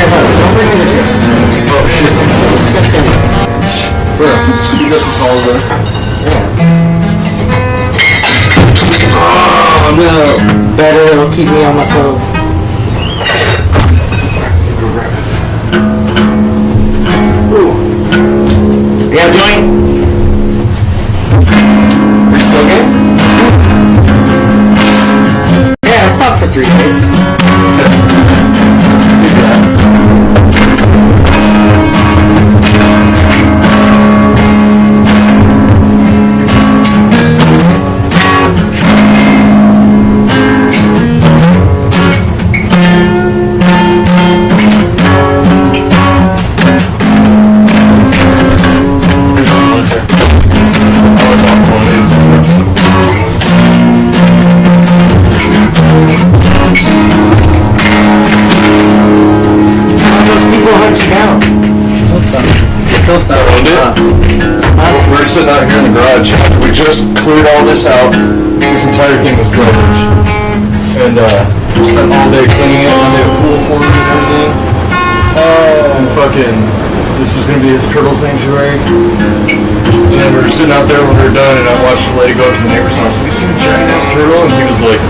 Don't bring me the chips. Oh shit. Bro, you just as tall as us. Yeah. Oh no. Better, it'll keep me on my toes. Ooh. Yeah, joint. We're still good? Yeah, I stopped for 3 days. We're sitting out here in the garage. We just cleared all this out. This entire thing was garbage. And we spent all day cleaning it. I made a pool for it and everything. And fucking, this was gonna be his turtle sanctuary. And then we were sitting out there when we were done, and I watched the lady go up to the neighbor's house. Have you seen a giant ass turtle? And he was like,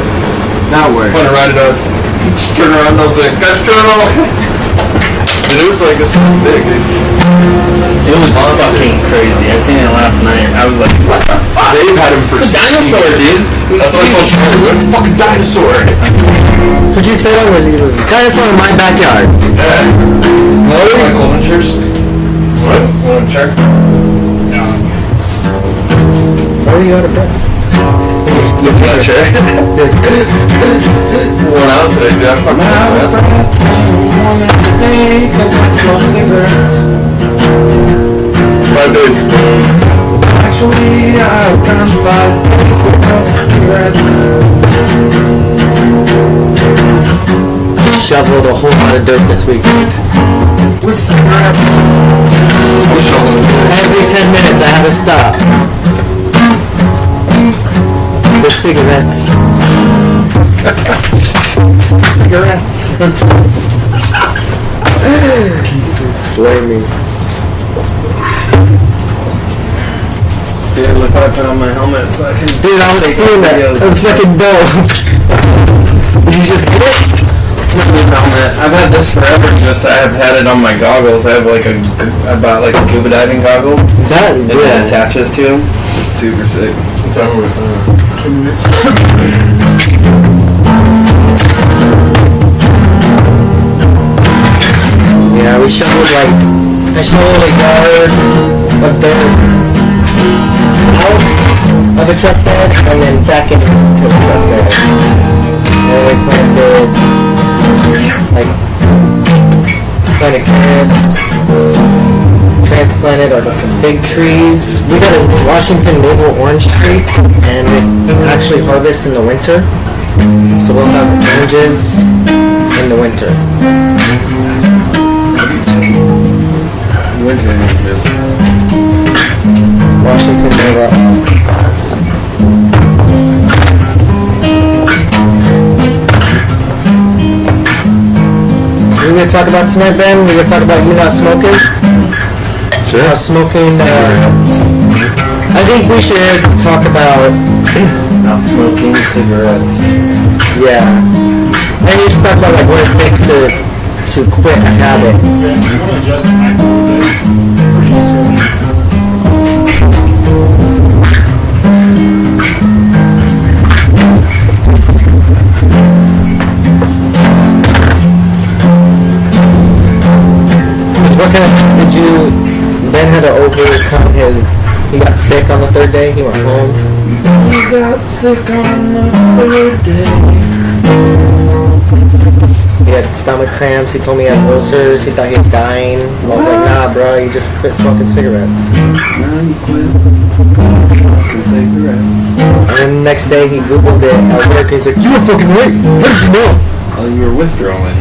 now where? Pointing right at us. He just turned around and I was like, catch turtle! And it was like this big, dude. It was fucking crazy. I seen it last night. I was like, what the fuck? They've had him for a dinosaur, dude. That's what I told Charlie. What a fucking dinosaur. That's what you said was dinosaur in my backyard. Yeah. No, they're my Coleman chairs. What? Want a chair? No. Why are you out of breath? You want a chair? 1 ounce today, dude. I'm fucking ass. Because I smoke cigarettes. 5 days. Actually, I've gone 5 days because of cigarettes. Shoveled a whole lot of dirt this weekend. With cigarettes. Every 10 minutes I have to stop. For cigarettes. Cigarettes. Slay me. Dude, look how I put on my helmet so I can... Dude, I was seeing that. That was fucking dope. Did you just get it? Helmet. I've had this forever. Just I have had it on my goggles. I have like I bought like scuba diving goggles. That it attaches to them. It's super sick. Tell me with 2 minutes. Yeah, we shoveled like I shoveled a yard of dirt out of a truck bed and then back into the truck bed. And we planted carrots, transplanted our fig trees. We got a Washington navel orange tree and it actually harvests in the winter. So we'll have oranges in the winter. Winter oranges. Washington navel. What are we going to talk about tonight, Ben? We're going to talk about you not smoking? Sure. Not smoking I think we should talk about not smoking cigarettes. Yeah. And you should talk about like what it takes to quit a habit. Yeah, you want to adjust the mic a little bit. Pretty easily. What kind of things did you... Ben had to overcome his... He got sick on the 3rd day. He went home. He got sick on the 3rd day. He had stomach cramps. He told me he had ulcers. He thought he was dying. I was like, nah, bro. You just quit smoking cigarettes. Now you quit smoking cigarettes. And then the next day he Googled it at work. He's like, you were fucking right. How did you know? Oh, you were withdrawing.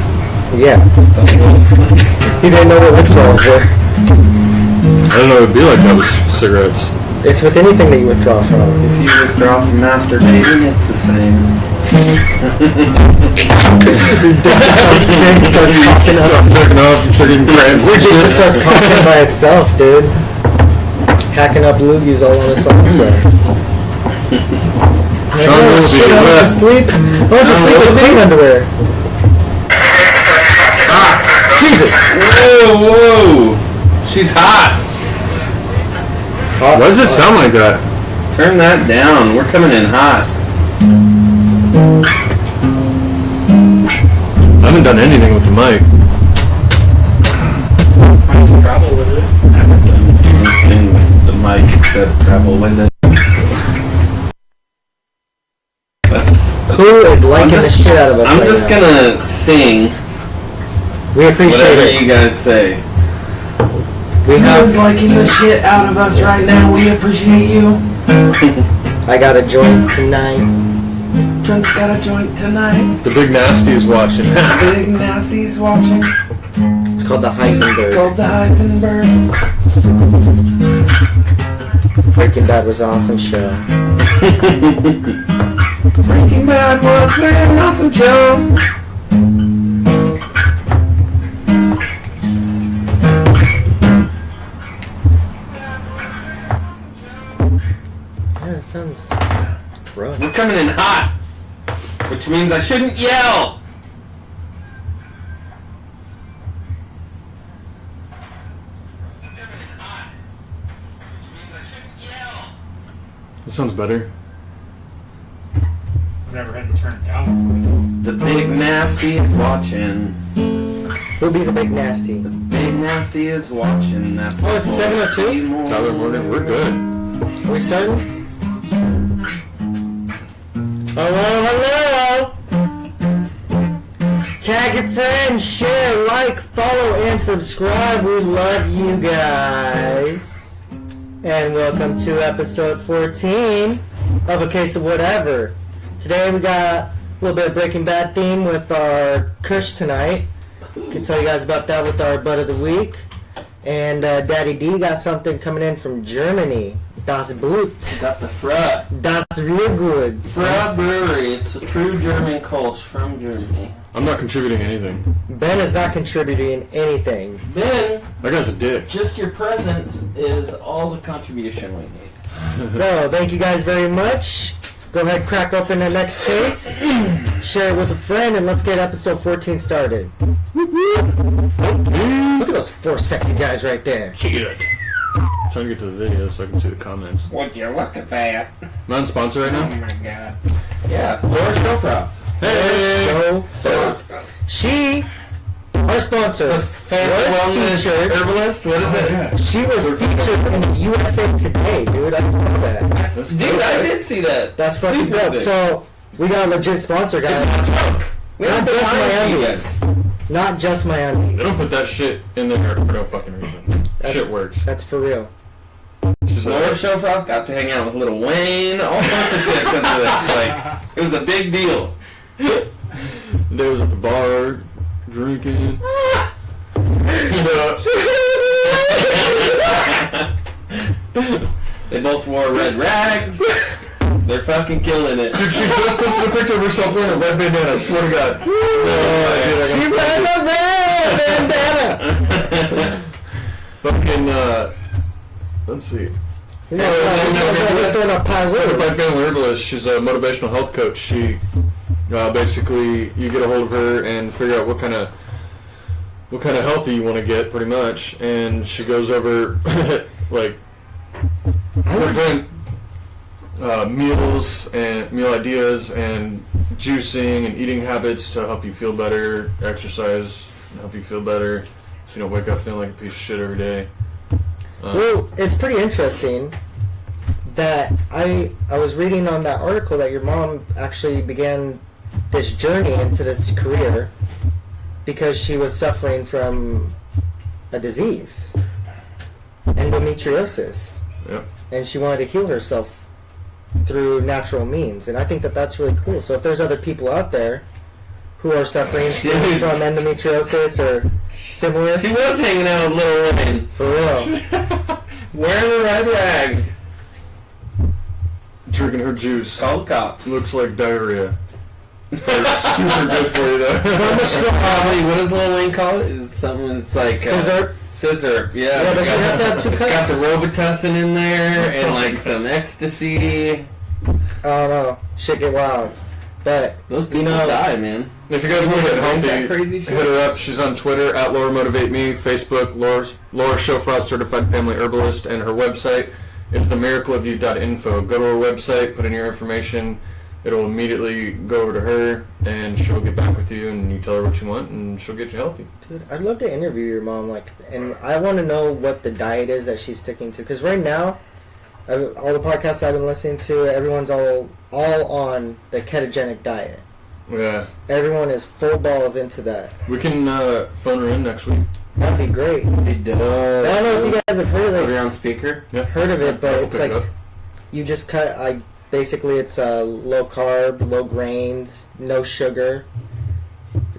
Yeah. He didn't know what withdrawals were. I didn't know it would be like that with cigarettes. It's with anything that you withdraw from. If you withdraw from masturbating, it's the same. Starts coughing up. Jerking off, you start getting cramps. It just starts coughing by itself, dude. Hacking up loogies all on its own self. Sean will be Shit, I went to sleep. I went to sleep with clean underwear. Jesus! Whoa! She's hot! Why does it sound like that? Turn that down. We're coming in hot. I haven't done anything with the mic. I just travel with it. And the mic said travel with it. Who is liking the shit out of us I'm right just now? gonna sing We appreciate whatever it. you guys say. We have. Who's liking the shit out of us right now? We appreciate you. I got a joint tonight. Drunk's got a joint tonight. The big nasty is watching. Big Nasty's watching. It's called the It's Heisenberg. called the Heisenberg. Breaking Bad was an awesome show. Breaking Bad was an awesome show. Yeah, that sounds rough. We're coming in hot, which means I shouldn't yell. That sounds better. I've never had to turn it down The Big Nasty is watching. Who'll be the big nasty? Big Nasty is watching. That's Oh, it's 7:02? Tyler Morgan, we're good. Are we starting? Hello, hello! Tag your friends, share, like, follow, and subscribe. We love you guys. And welcome to episode 14 of A Case of Whatever. Today we got a little bit of Breaking Bad theme with our Kush tonight. Can tell you guys about that with our Bud of the Week. And Daddy D got something coming in from Germany. Das Boot. Got the Fra. Das real good. Fra Brewery. It's a true German Kolsch from Germany. I'm not contributing anything. Ben is not contributing anything. Ben, That guy's a dick. just your presence is all the contribution we need. So, thank you guys very much. Go ahead, crack open the next case, share it with a friend, and let's get episode 14 started. Look at those four sexy guys right there. I'm trying to get to the video so I can see the comments. Would you look at that? Am I on sponsor right Oh now? my god. Yeah, Laura Schofra. So fun. She, our sponsor, was featured. Herbalist? What is it? Yeah. She was featured in USA Today, dude. I saw that. Dude, I did see that. That's fucking Super dope. sick. So, we got a legit sponsor, guys. We Not have just behind my you undies. guys. Not just my They don't undies. put that shit in there for no fucking reason. Shit works. That's for real. It's just Laura like, Schofra got to hang out with Lil Wayne, all sorts of shit because of this. Like, it was a big deal. they was at the bar drinking. They both wore red rags. They're fucking killing it. Dude, she just posted a picture of herself wearing a red bandana. I swear to God. She wears a red bandana! Fucking, let's see. Let's on a pie Certified family herbalist. She's a motivational health coach. She basically, you get a hold of her and figure out what kind of healthy you want to get, pretty much. And she goes over like different meals and meal ideas and juicing and eating habits to help you feel better. Exercise to help you feel better, so you don't wake up feeling like a piece of shit every day. Well, it's pretty interesting that I was reading on that article that your mom actually began this journey into this career because she was suffering from a disease, endometriosis, Yep. and she wanted to heal herself through natural means. And I think that that's really cool. So if there's other people out there who are suffering from endometriosis or similar, She was hanging out with Lil Wayne. for real. Wearing a red rag. Drinking her juice. Called cops. Looks like diarrhea. They're super good for you though. Probably, what does Lil Wayne call it? Is something that's like Scissor. Scissor, yeah. Yeah, but you have to have 2 It's cups. got the Robitussin in there and like some ecstasy. Oh no, shit get wild. But Those people die, man. If you guys want to get That healthy, crazy shit? hit her up. She's on Twitter at Laura Motivate Me, Facebook Laura Shofrat, Certified Family Herbalist, and her website is themiracleofyou.info. Go to her website, put in your information. It'll immediately go over to her, and she'll get back with you, and you tell her what you want, and she'll get you healthy. dude, I'd love to interview your mom, and I want to know what the diet is that she's sticking to. Because right now, all the podcasts I've been listening to, everyone's all on the ketogenic diet. Yeah. Everyone is full balls into that. We can phone her in next week. That'd be great. I don't know if you guys have heard of Put it. her on speaker. Yeah. Heard of it, but I'll it's pick it like up. you just cut. Basically, it's low carb, low grains, no sugar,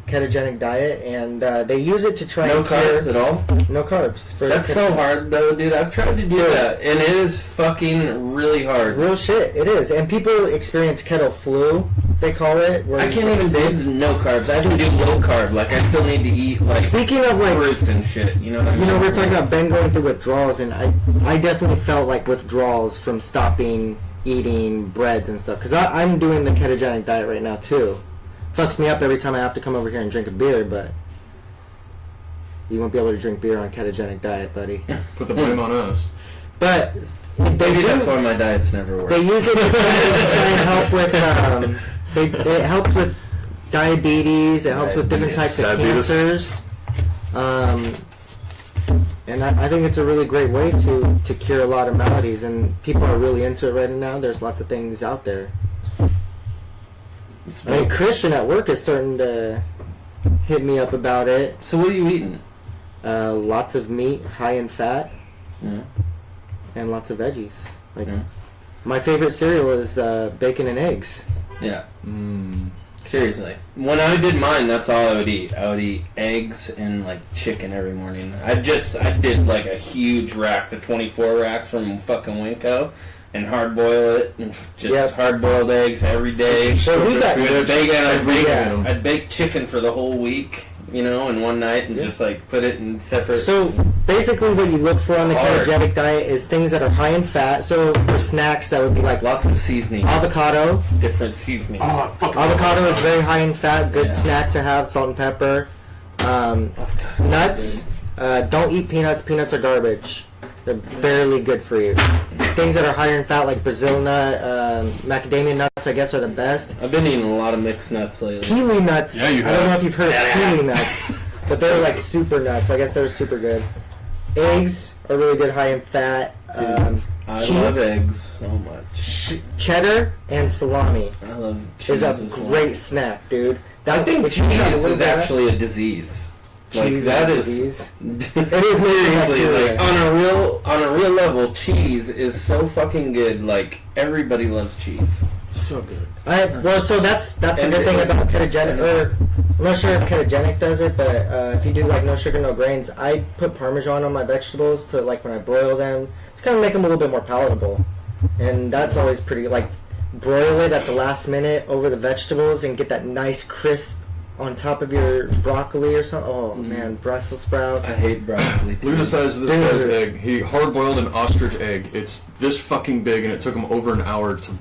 ketogenic diet, and they use it to try No and carbs cure at all? no carbs. That's so hard, though, dude. I've tried to do that, and it is fucking really hard. Real shit, it is. And people experience keto flu, they call it. Where I can't even sick. do no carbs. I have to do low carb. Like, I still need to eat, like, Speaking of like, fruits and shit. You know what I mean? we're talking about Ben going through withdrawals, and I definitely felt like withdrawals from stopping eating breads and stuff, because I'm doing the ketogenic diet right now too. Fucks me up every time I have to come over here and drink a beer, but you won't be able to drink beer on ketogenic diet, buddy. Put the blame on us. But Maybe that's why my diets never work. they use it to try and help with it helps with diabetes, it helps with different types of Diabetes. cancers, and I think it's a really great way to cure a lot of maladies, and people are really into it right now. There's lots of things out there. I mean, Christian at work is starting to hit me up about it. So what are you eating? Lots of meat, high in fat, Yeah. and lots of veggies. Like Yeah. my favorite cereal is bacon and eggs. Yeah. Seriously. When I did mine, that's all I would eat. I would eat eggs and like chicken every morning. I did like a huge rack, the 24 racks from fucking Winco, and hard boil it and just hard boiled eggs every day. So we got I'd bake chicken for the whole week, in one night and just like put it in separate. So basically what you look for on the hard. ketogenic diet is things that are high in fat. So for snacks, that would be like Lots of seasoning, avocado. different seasoning. Avocado is very high in fat, good snack to have, salt and pepper. Nuts, don't eat peanuts. Peanuts are garbage. They're barely good for you. Things that are higher in fat, like Brazil nut, macadamia nuts, I guess are the best. I've been eating a lot of mixed nuts lately. Kiwi nuts, Yeah, you I don't have. know if you've heard of kiwi nuts, but they're like super nuts. I guess they're super good. Eggs are really good, high in fat. I cheese, love eggs so much. cheddar, and salami I love cheese is a as well. great snack, dude. I think if you have a cheese little is bit of actually a disease. Like cheese that is is. disease. It is seriously bacteria. like on a real level. Cheese is so fucking good. Like everybody loves cheese. So good. So that's a And good thing it- about ketogenic. Or I'm not sure if ketogenic does it, but if you do like no sugar, no grains, I put Parmesan on my vegetables to like when I broil them, just kind of make them a little bit more palatable. And that's always pretty like broil it at the last minute over the vegetables and get that nice crisp on top of your broccoli or something. Oh man, Brussels sprouts. I hate broccoli. Look at the size of this Dude. guy's egg. He hard-boiled an ostrich egg. It's this fucking big, and it took him over an hour to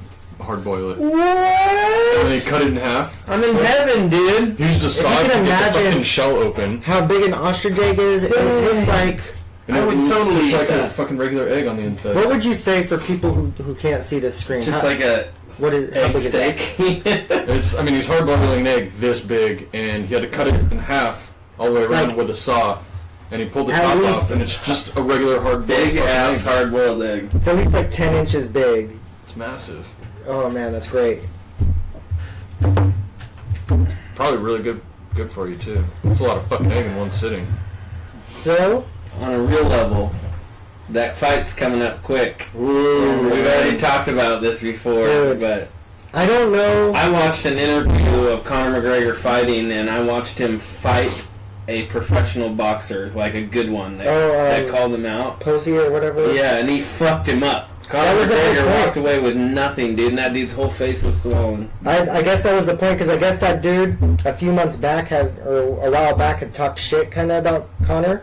hard-boil it. What? And then he cut it in half. I'm in heaven, dude. He used a saw you to can get the imagine- fucking shell open. How big an ostrich egg is? It looks like. And I it would looks totally just eat like a that. fucking regular egg on the inside. What would you say for people who can't see the screen? Just How- like a what is how egg big is that? steak. He's hard-boiling an egg this big, and he had to cut it in half all the way It's around like- with a saw. And he pulled the At top least- off, and it's just a regular hard-boiled Big fucking ass egg. hard boiled egg. It's at least like 10 inches big. It's massive. Oh man, that's great. Probably really good for you too. It's a lot of fucking egg in one sitting. So, On a real level, that fight's coming up quick. ooh, We've already talked about this before, Dude. but I don't know. I watched an interview of Conor McGregor fighting, and I watched him fight a professional boxer, like a good one, that called him out. Posey or whatever. Yeah, and he fucked him up. Conor was a big McGregor point. walked away with nothing, dude, and that dude's whole face was swollen. I guess that was the point, because I guess that dude a few months back or a while back had talked shit kind of about Conor.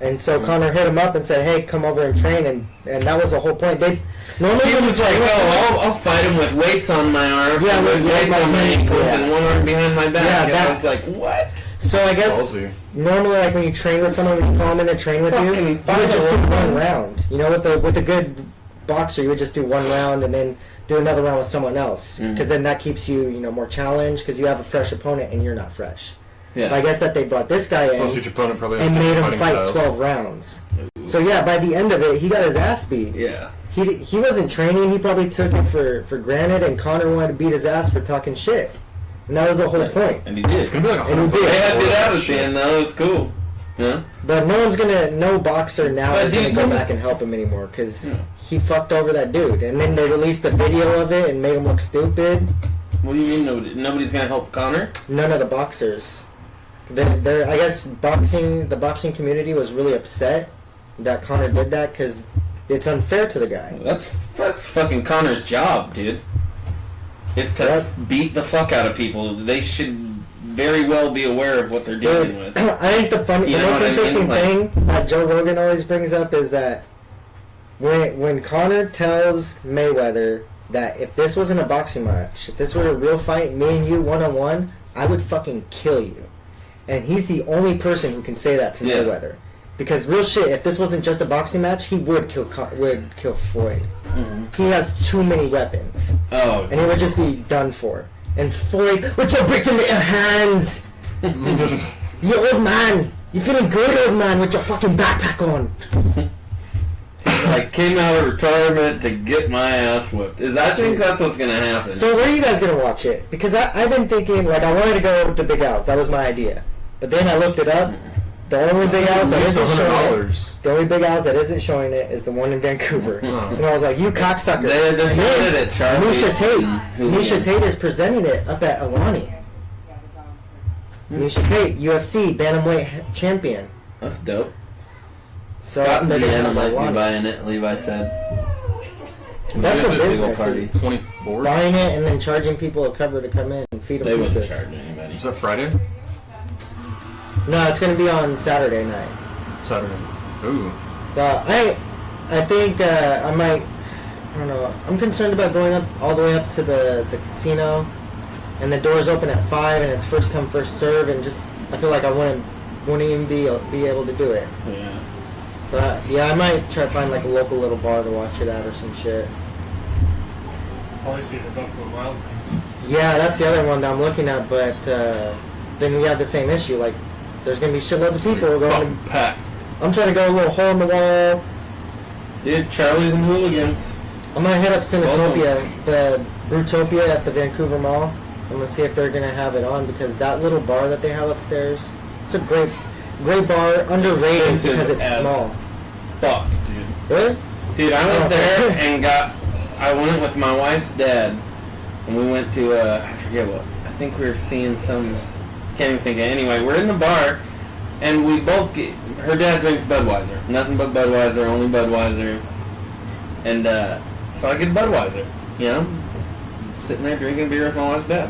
And so Conor hit him up and said, "Hey, come over and train," and that was the whole point. Normally He when was you like, train with someone- I'll fight him with weights on my arm, Yeah, with with weights my on my hand, ankles, yeah. and one arm behind my back. Yeah, and that- I was like, what? So I guess Ballsy. normally, like when you train with someone, when you call them in to train with you, Fucking you would just do one round. You know, with a good boxer, you would just do one round and then do another round with someone else, because then that keeps you, more challenged, because you have a fresh opponent and you're not fresh. Yeah. But I guess that they brought this guy in Plus each opponent probably has and made different him fighting fight styles. 12 rounds. So yeah, by the end of it, he got his ass beat. Yeah. He wasn't training. He probably took it for granted, and Conor wanted to beat his ass for talking shit, and that was the whole point. And he did. It's gonna be like a And he whole did. They had it out at the shit. end, though. It was cool. Yeah. But no boxer now But is gonna dude, go you- back and help him anymore, because he fucked over that dude, and then they released a video of it and made him look stupid. What do you mean nobody's going to help Conor? None of the boxers. I guess the boxing community was really upset that Conor did that, because it's unfair to the guy. That's fucking Conor's job, dude. Is to Yep. beat the fuck out of people. They should very well be aware of what they're dealing with. I think the You know most what I mean? interesting Like- thing that Joe Rogan always brings up is that when Conor tells Mayweather that if this wasn't a boxing match, if this were a real fight, me and you one-on-one, I would fucking kill you. And he's the only person who can say that to Yeah. Mayweather. Because real shit, if this wasn't just a boxing match, he would kill Floyd. He has too many weapons. Oh, And he would just be done for. And Floyd, with your bricks in your hands! You old man! You feeling good, old man, with your fucking backpack on? like came out of retirement to get my ass whipped. I think that's what's gonna happen. So where are you guys gonna watch it? Because I've been thinking, like, I wanted to go to Big Al's. That was my idea. But then I looked it up. The only Big Al's that isn't showing it, the only Big Al's that isn't showing it is the one in Vancouver. And I was like, you cocksucker. They're And showing then it at Charlie's. Misha Tate. Who- Misha Tate is presenting it up at Alani. Misha Tate, UFC Bantamweight champion. That's dope. So Got to they're the gonna end, I have might be Alani. buying it. Levi said. That's a Big old business. party. 24th? Buying it and then charging people a cover to come in and feed them They wouldn't pizzas. charge anybody. Is that Friday? No, it's gonna be on Saturday night. Saturday. Ooh. I think I might. I don't know. I'm concerned about going up all the way up to the casino, and the doors open at 5, and it's first come first serve, and just I feel like I wouldn't even be able to do it. Yeah. So yeah, I might try to find like a local little bar to watch it at or some shit. Probably see the Buffalo Wild Wings. Yeah, that's the other one that I'm looking at, but then we have the same issue. Like, there's gonna be shitloads of people going. Fucking packed. I'm trying to go a little hole in the wall. Dude, Charlie's and Hooligans. I'm gonna hit up Cinetopia, the Brutopia at the Vancouver Mall. I'm gonna see if they're gonna have it on, because that little bar that they have upstairs, it's a great bar, underrated Expensive because it's as small. Fuck, dude. Really? Dude, I went Oh. there and I went with my wife's dad, and we went to, I forget what, I think we were seeing can't even think of it. Anyway, we're in the bar, and we both her dad drinks Budweiser. Nothing but Budweiser, only Budweiser. And, so I get Budweiser, you know? Sitting there drinking beer with my wife's dad.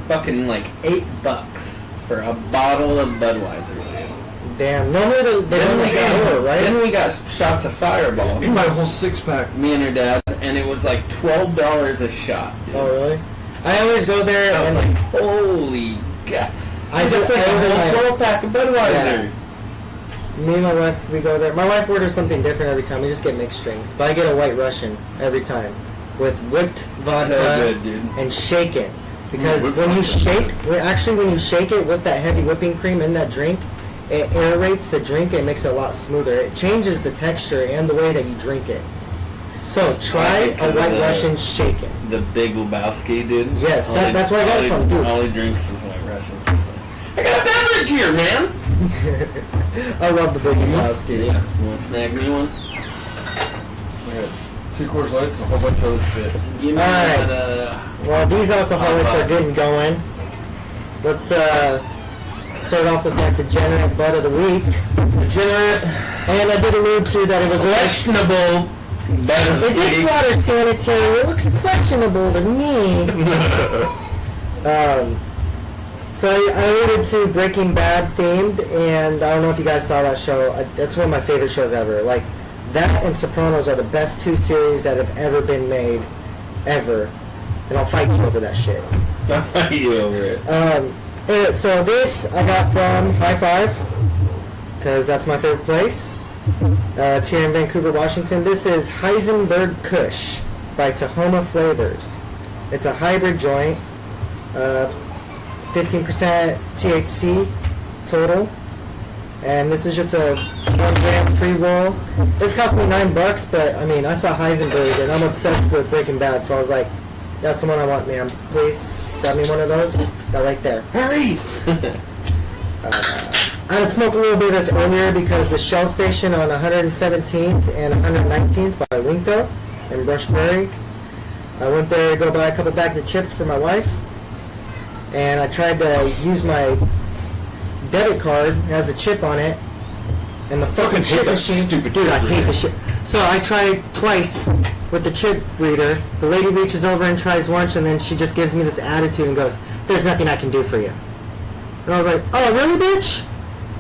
Fucking like $8 for a bottle of Budweiser, dude. Damn. Normally they Then only we got got, four, right? then we got shots of Fireball. You buy a whole 6-pack. Me and her dad, and it was like $12 a shot. Dude. Oh really? I always go there I was and like, holy god! I That's just like a whole 12-pack of Budweiser. Yeah. Me and my wife, we go there. My wife orders something different every time. We just get mixed drinks, but I get a White Russian every time with whipped vodka So good, dude. and shaken. Because Whipped when you vodka. shake, when you shake it with that heavy whipping cream in that drink, it aerates the drink and makes it a lot smoother. It changes the texture and the way that you drink it. So try it a 'cause of White the- Russian shaken. The Big Lebowski, dude. Yes, All that's where I got it from, dude. All he drinks is White Russians. I got a beverage here, man. I love the Big Lebowski. Yeah, you want to snag me one? I got 2 Coors Lights and a whole bunch of other shit. Give me Alright. that. Well, these alcoholics are getting going. Let's start off with my degenerate butt of the week. Degenerate, And I did allude to that it was questionable Is this water sanitary? It looks questionable to me. So I alluded to Breaking Bad themed, and I don't know if you guys saw that show. That's one of my favorite shows ever. Like, that and Sopranos are the best 2 series that have ever been made, ever. And I'll fight you over that shit. I'll fight you over it. So this I got from High Five, because that's my favorite place. It's here in Vancouver, Washington. This is Heisenberg Kush by Tahoma Flavors. It's a hybrid joint. 15% THC total. And this is just a 1 gram pre-roll. This cost me $9, but I mean, I saw Heisenberg and I'm obsessed with Breaking Bad, so I was like, that's the one I want, ma'am. Please grab me one of those. That right there. Hurry! I smoked a little bit of this earlier because the Shell Station on 117th and 119th by Winco in Brush Prairie. I went there to go buy a couple bags of chips for my wife. And I tried to use my debit card. It has a chip on it. And the fucking chip machine. Dude, I hate the shit. So I tried twice with the chip reader. The lady reaches over and tries once, and then she just gives me this attitude and goes, "There's nothing I can do for you." And I was like, "Oh, really, bitch?"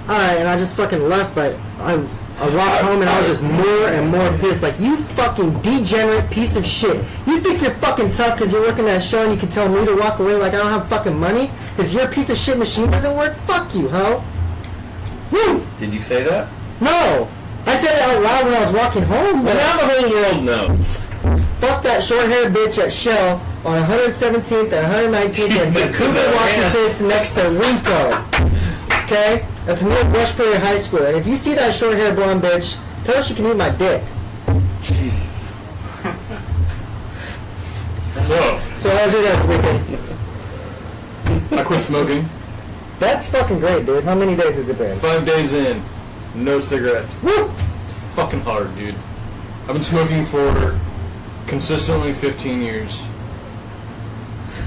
Alright, and I just fucking left, but I walked home and I was just more and more pissed. Like, you fucking degenerate piece of shit. You think you're fucking tough because you're working at a show and you can tell me to walk away like I don't have fucking money? Because your piece of shit machine doesn't work? Fuck you, ho. Woo! Did you say that? No! I said it out loud when I was walking home, but now the whole world knows. Fuck that short-haired bitch at Shell on 117th and 119th in Vancouver, Washington, next to Winco. Okay? That's near Brush Prairie High School. And if you see that short-haired blonde bitch, tell her she can eat my dick. Jesus. So how was your guys' weekend? I quit smoking. That's fucking great, dude. How many days has it been? 5 days in, no cigarettes. Woo! It's fucking hard, dude. I've been smoking for consistently 15 years.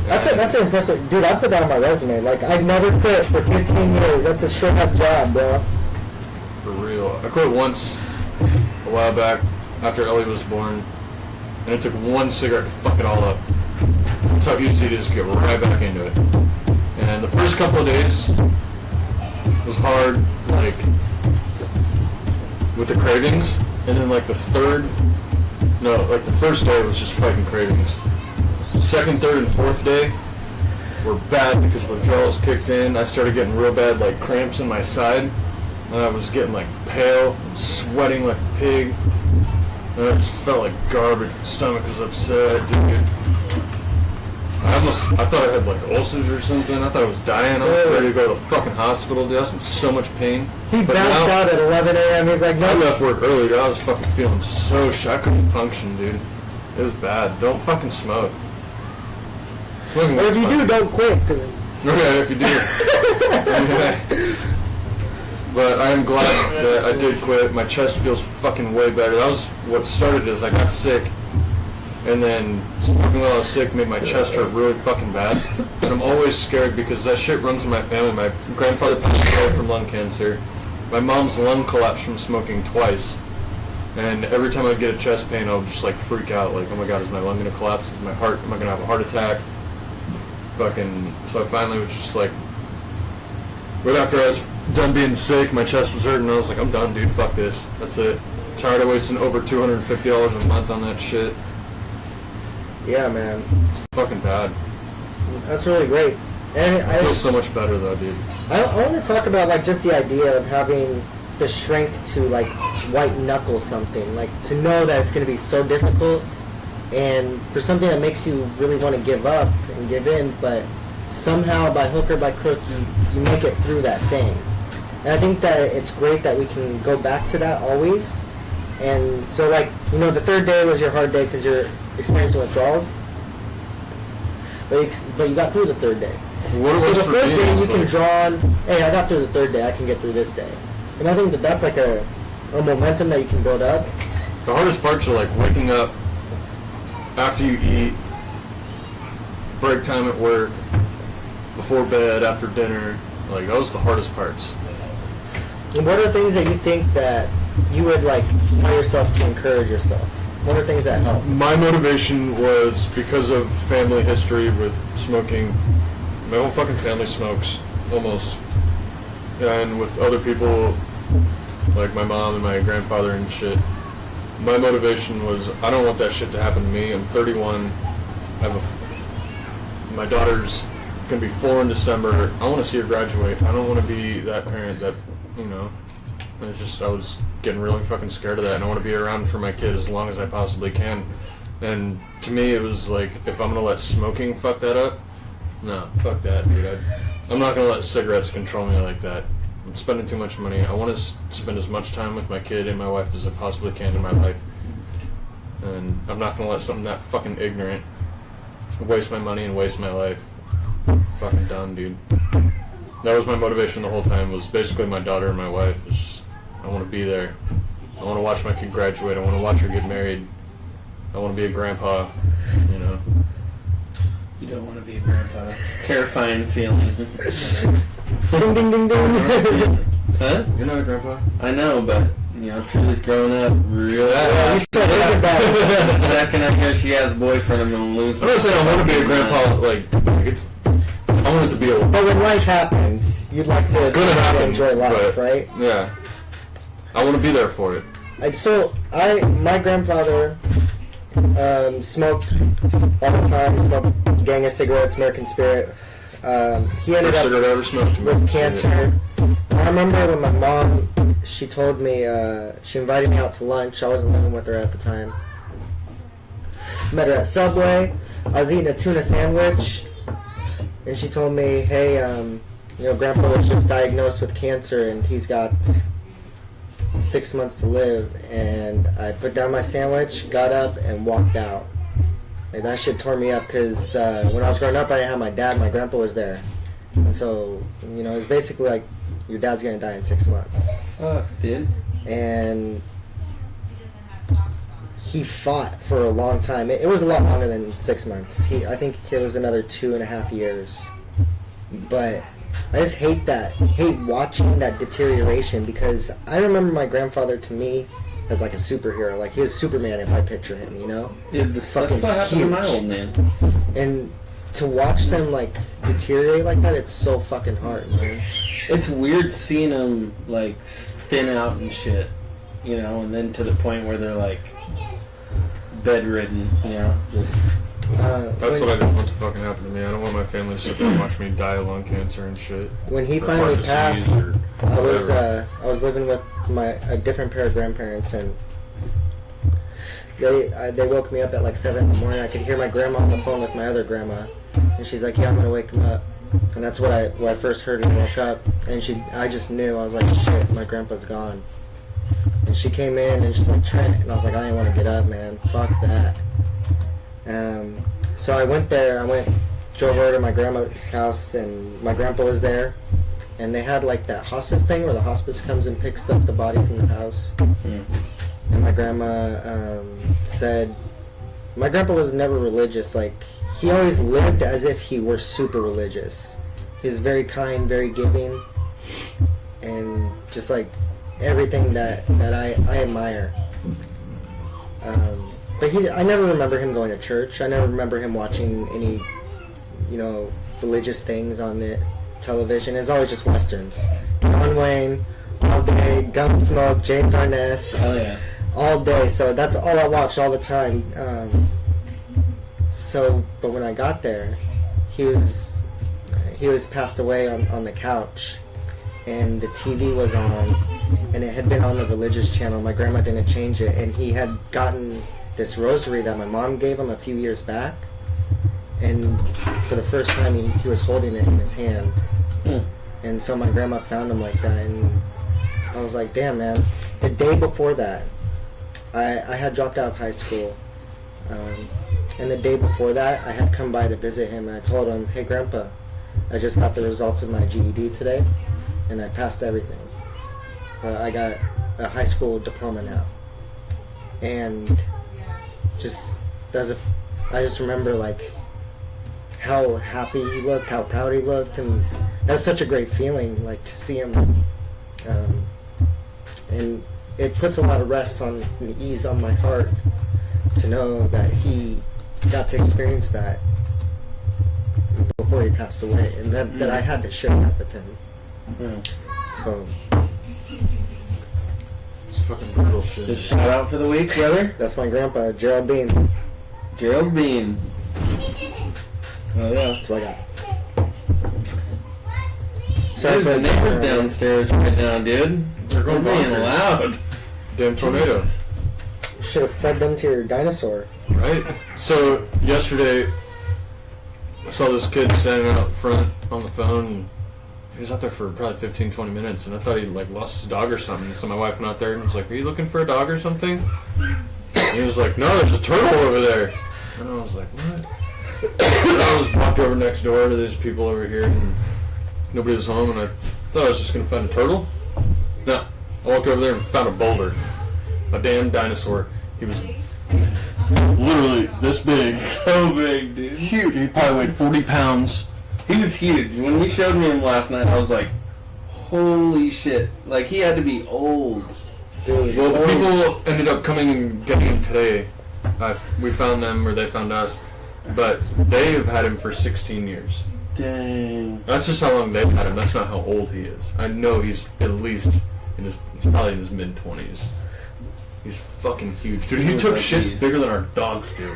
That's an impressive... Dude, I put that on my resume. Like, I've never quit for 15 years. That's a straight-up job, bro. For real. I quit once a while back after Ellie was born, and it took 1 cigarette to fuck it all up. That's how easy it is to get right back into it. And the first couple of days was hard, like, with the cravings, and then, like, the first day was just fighting cravings. Second, third, and fourth day were bad because withdrawals kicked in. I started getting real bad, like, cramps in my side, and I was getting, like, pale and sweating like a pig, and I just felt like garbage. My stomach was upset, dude. I thought I had, like, ulcers or something. I thought I was dying. I was ready to go to the fucking hospital, dude. I was in so much pain. He bounced out at 11 a.m. He's like, no. I left work early, dude. I was fucking feeling so shit. I couldn't function, dude. It was bad. Don't fucking smoke. Or if you do, don't quit. Okay, if you do. Anyway. But I am glad that I did quit. My chest feels fucking way better. That was what started as I got sick. And then smoking while I was sick made my chest hurt really fucking bad. And I'm always scared because that shit runs in my family. My grandfather passed away from lung cancer. My mom's lung collapsed from smoking twice. And every time I'd get a chest pain, I would just like freak out. Like, oh my god, is my lung gonna collapse? Is my heart, am I gonna have a heart attack? So I finally was just like, right after I was done being sick, my chest was hurting, and I was like, I'm done, dude, fuck this. That's it. I'm tired of wasting over $250 a month on that shit. Yeah, man. It's fucking bad. That's really great. And I feel so much better though, dude. I want to talk about, like, just the idea of having the strength to, like, white knuckle something. Like, to know that it's going to be so difficult, and for something that makes you really want to give up and give in, but somehow by hook or by crook you make it through that thing. And I think that it's great that we can go back to that always. And so, like, you know, the third day was your hard day because you're experiencing withdrawals, but you got through the third day. What So was the for third me day you is can like, draw on, hey, I got through the third day, I can get through this day. And I think that that's like a momentum that you can build up. the hardest parts are like waking up after you eat, break time at work, before bed, after dinner. Like, those are the hardest parts. And what are things that you think that you would, like, tell yourself to encourage yourself? What are things that help? My motivation was because of family history with smoking. My whole fucking family smokes, almost. And with other people, like my mom and my grandfather and shit, my motivation was, I don't want that shit to happen to me. I'm 31. My daughter's gonna be 4 in December. I want to see her graduate. I don't want to be that parent that, you know, it's just, I was getting really fucking scared of that, and I want to be around for my kid as long as I possibly can. And to me, it was like, if I'm gonna let smoking fuck that up, no, fuck that, dude. I'm not gonna let cigarettes control me like that. I'm spending too much money. I want to spend as much time with my kid and my wife as I possibly can in my life. And I'm not gonna let something that fucking ignorant waste my money and waste my life. Fucking done, dude. That was my motivation the whole time, was basically my daughter and my wife. It's just, I want to be there. I want to watch my kid graduate. I want to watch her get married. I want to be a grandpa, you know. You don't want to be a grandpa. Terrifying feeling. Ding, ding, ding, ding. Huh? You're not a grandpa? I know, but, you know, Trudy's growing up real You fast. start thinking about it. The second I hear she has a boyfriend, I'm going to lose I'm not saying I want to be a grandpa, like it's, I want it to be a... But when life happens, you'd like to It's gonna happen, enjoy life, but, right? Yeah. I want to be there for it. My grandfather smoked all the time, smoked a gang of cigarettes, American Spirit. He ended First up cigarette I ever smoked. with cancer. I remember when my mom, she told me, she invited me out to lunch. I wasn't living with her at the time. Met her at Subway. I was eating a tuna sandwich, and she told me, hey, Grandpa was just diagnosed with cancer, and he's got 6 months to live. And I put down my sandwich, got up, and walked out. Like, that shit tore me up, because when I was growing up, I didn't have my dad. My grandpa was there. And so, it's basically like, your dad's going to die in 6 months. Fuck, dude. And he fought for a long time. It was a lot longer than 6 months. I think it was another 2.5 years. But I just hate watching that deterioration, because I remember my grandfather, to me, as like a superhero. Like, he was Superman if I picture him, Yeah, that's fucking what happened to my huge. old man. And to watch them, like, deteriorate like that, it's so fucking hard, man. It's weird seeing them, like, thin out and shit, and then to the point where they're, like, bedridden, just... That's what I don't want to fucking happen to me. I don't want my family to sit there and watch me die of lung cancer and shit. When he Or finally heart passed, disease or I was living with a different pair of grandparents, and they woke me up at like 7 in the morning. I could hear my grandma on the phone with my other grandma, and she's like, "Yeah, I'm gonna wake him up." And that's when I first heard her woke up, and I just knew. I was like, "Shit, my grandpa's gone." And she came in and she's like, "Trent," and I was like, "I didn't want to get up, man. Fuck that." So I went there. Drove over to my grandma's house, and my grandpa was there. And they had like that hospice thing where the hospice comes and picks up the body from the house. Mm. And my grandma said, my grandpa was never religious. Like, he always lived as if he were super religious. He was very kind, very giving, and just like everything that I admire. But I never remember him going to church. I never remember him watching any, religious things on the television. It's always just westerns. John Wayne, all day, Gunsmoke, James Arness, Hell yeah. all day. So that's all I watched all the time. But when I got there, he was passed away on the couch, and the TV was on, and it had been on the religious channel. My grandma didn't change it, and he had gotten this rosary that my mom gave him a few years back, and for the first time he was holding it in his hand. And so my grandma found him like that, and I was like, damn, man. The day before that, I had dropped out of high school, and the day before that I had come by to visit him, and I told him, hey Grandpa, I just got the results of my GED today, and I passed everything. I got a high school diploma now. And I just remember like how happy he looked, how proud he looked, and that was such a great feeling, like to see him. And it puts a lot of rest on and ease on my heart to know that he got to experience that before he passed away, and that I had to share that with him. So It's fucking brutal shit. Just shout out for the week, brother. that's my grandpa, Gerald Bean. Gerald Bean. Oh yeah. That's what I got. Sorry for the neighbors downstairs right now, dude. They're going They're being bonkers. loud. Damn tornado. Should have fed them to your dinosaur. Right? So, yesterday, I saw this kid standing out front on the phone, and he was out there for probably 15, 20 minutes, and I thought he, like, lost his dog or something. So my wife went out there and was like, "Are you looking for a dog or something?" And he was like, "No, there's a turtle over there." And I was like, "What?" And I was walked over next door to these people over here, and nobody was home, and I thought I was just going to find a turtle. No. I walked over there and found a boulder. A damn dinosaur. He was literally this big. So big, dude. Huge. He probably weighed 40 pounds. He was huge. When you showed me him last night, I was like, holy shit. Like, he had to be old. Dude, Well, the people ended up coming and getting him today. We found them, or they found us. But they have had him for 16 years. Dang. That's just how long they've had him. That's not how old he is. I know he's at least he's probably in his mid-20s. He's fucking huge. Dude, he took shits bigger than our dogs do.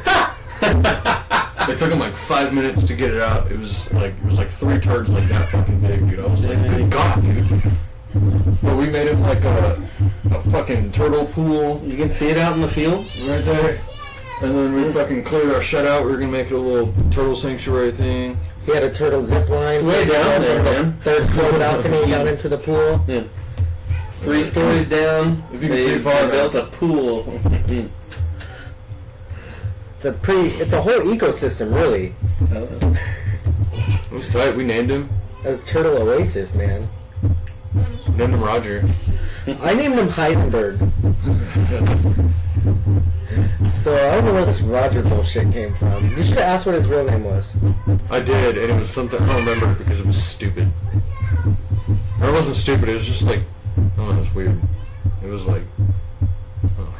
It took him like 5 minutes to get it out. It was like 3 turds like that fucking big, dude. I was like, good God, dude. But we made him like a fucking turtle pool. You can see it out in the field? Right there. And then we fucking cleared our shutout. We were gonna make it a little turtle sanctuary thing. he had a turtle zip line. It's way down there, man. Third floor balcony down into the pool. Yeah. 3 stories down. If you can see far they enough. built a pool. It's a whole ecosystem, really. It was tight. We named him. That was Turtle Oasis, man. Named him Roger. I named him Heisenberg. So I don't know where this Roger bullshit came from. You should have asked what his real name was. I did, and it was something I don't remember because it was stupid. Or it wasn't stupid. It was just like, oh, it was weird. It was like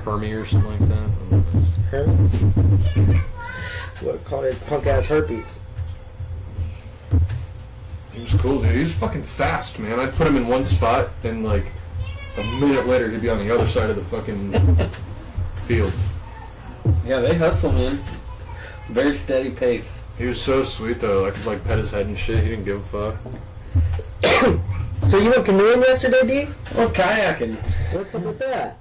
Hermie or something like that. I don't know. Herman? What, called it punk ass herpes. He was cool, dude. He was fucking fast, man. I'd put him in one spot, and like a minute later, he'd be on the other side of the fucking field. Yeah, they hustle, man. Very steady pace. He was so sweet, though. I could like pet his head and shit. He didn't give a fuck. So you went canoeing yesterday, D? Oh, kayaking. What's up with that?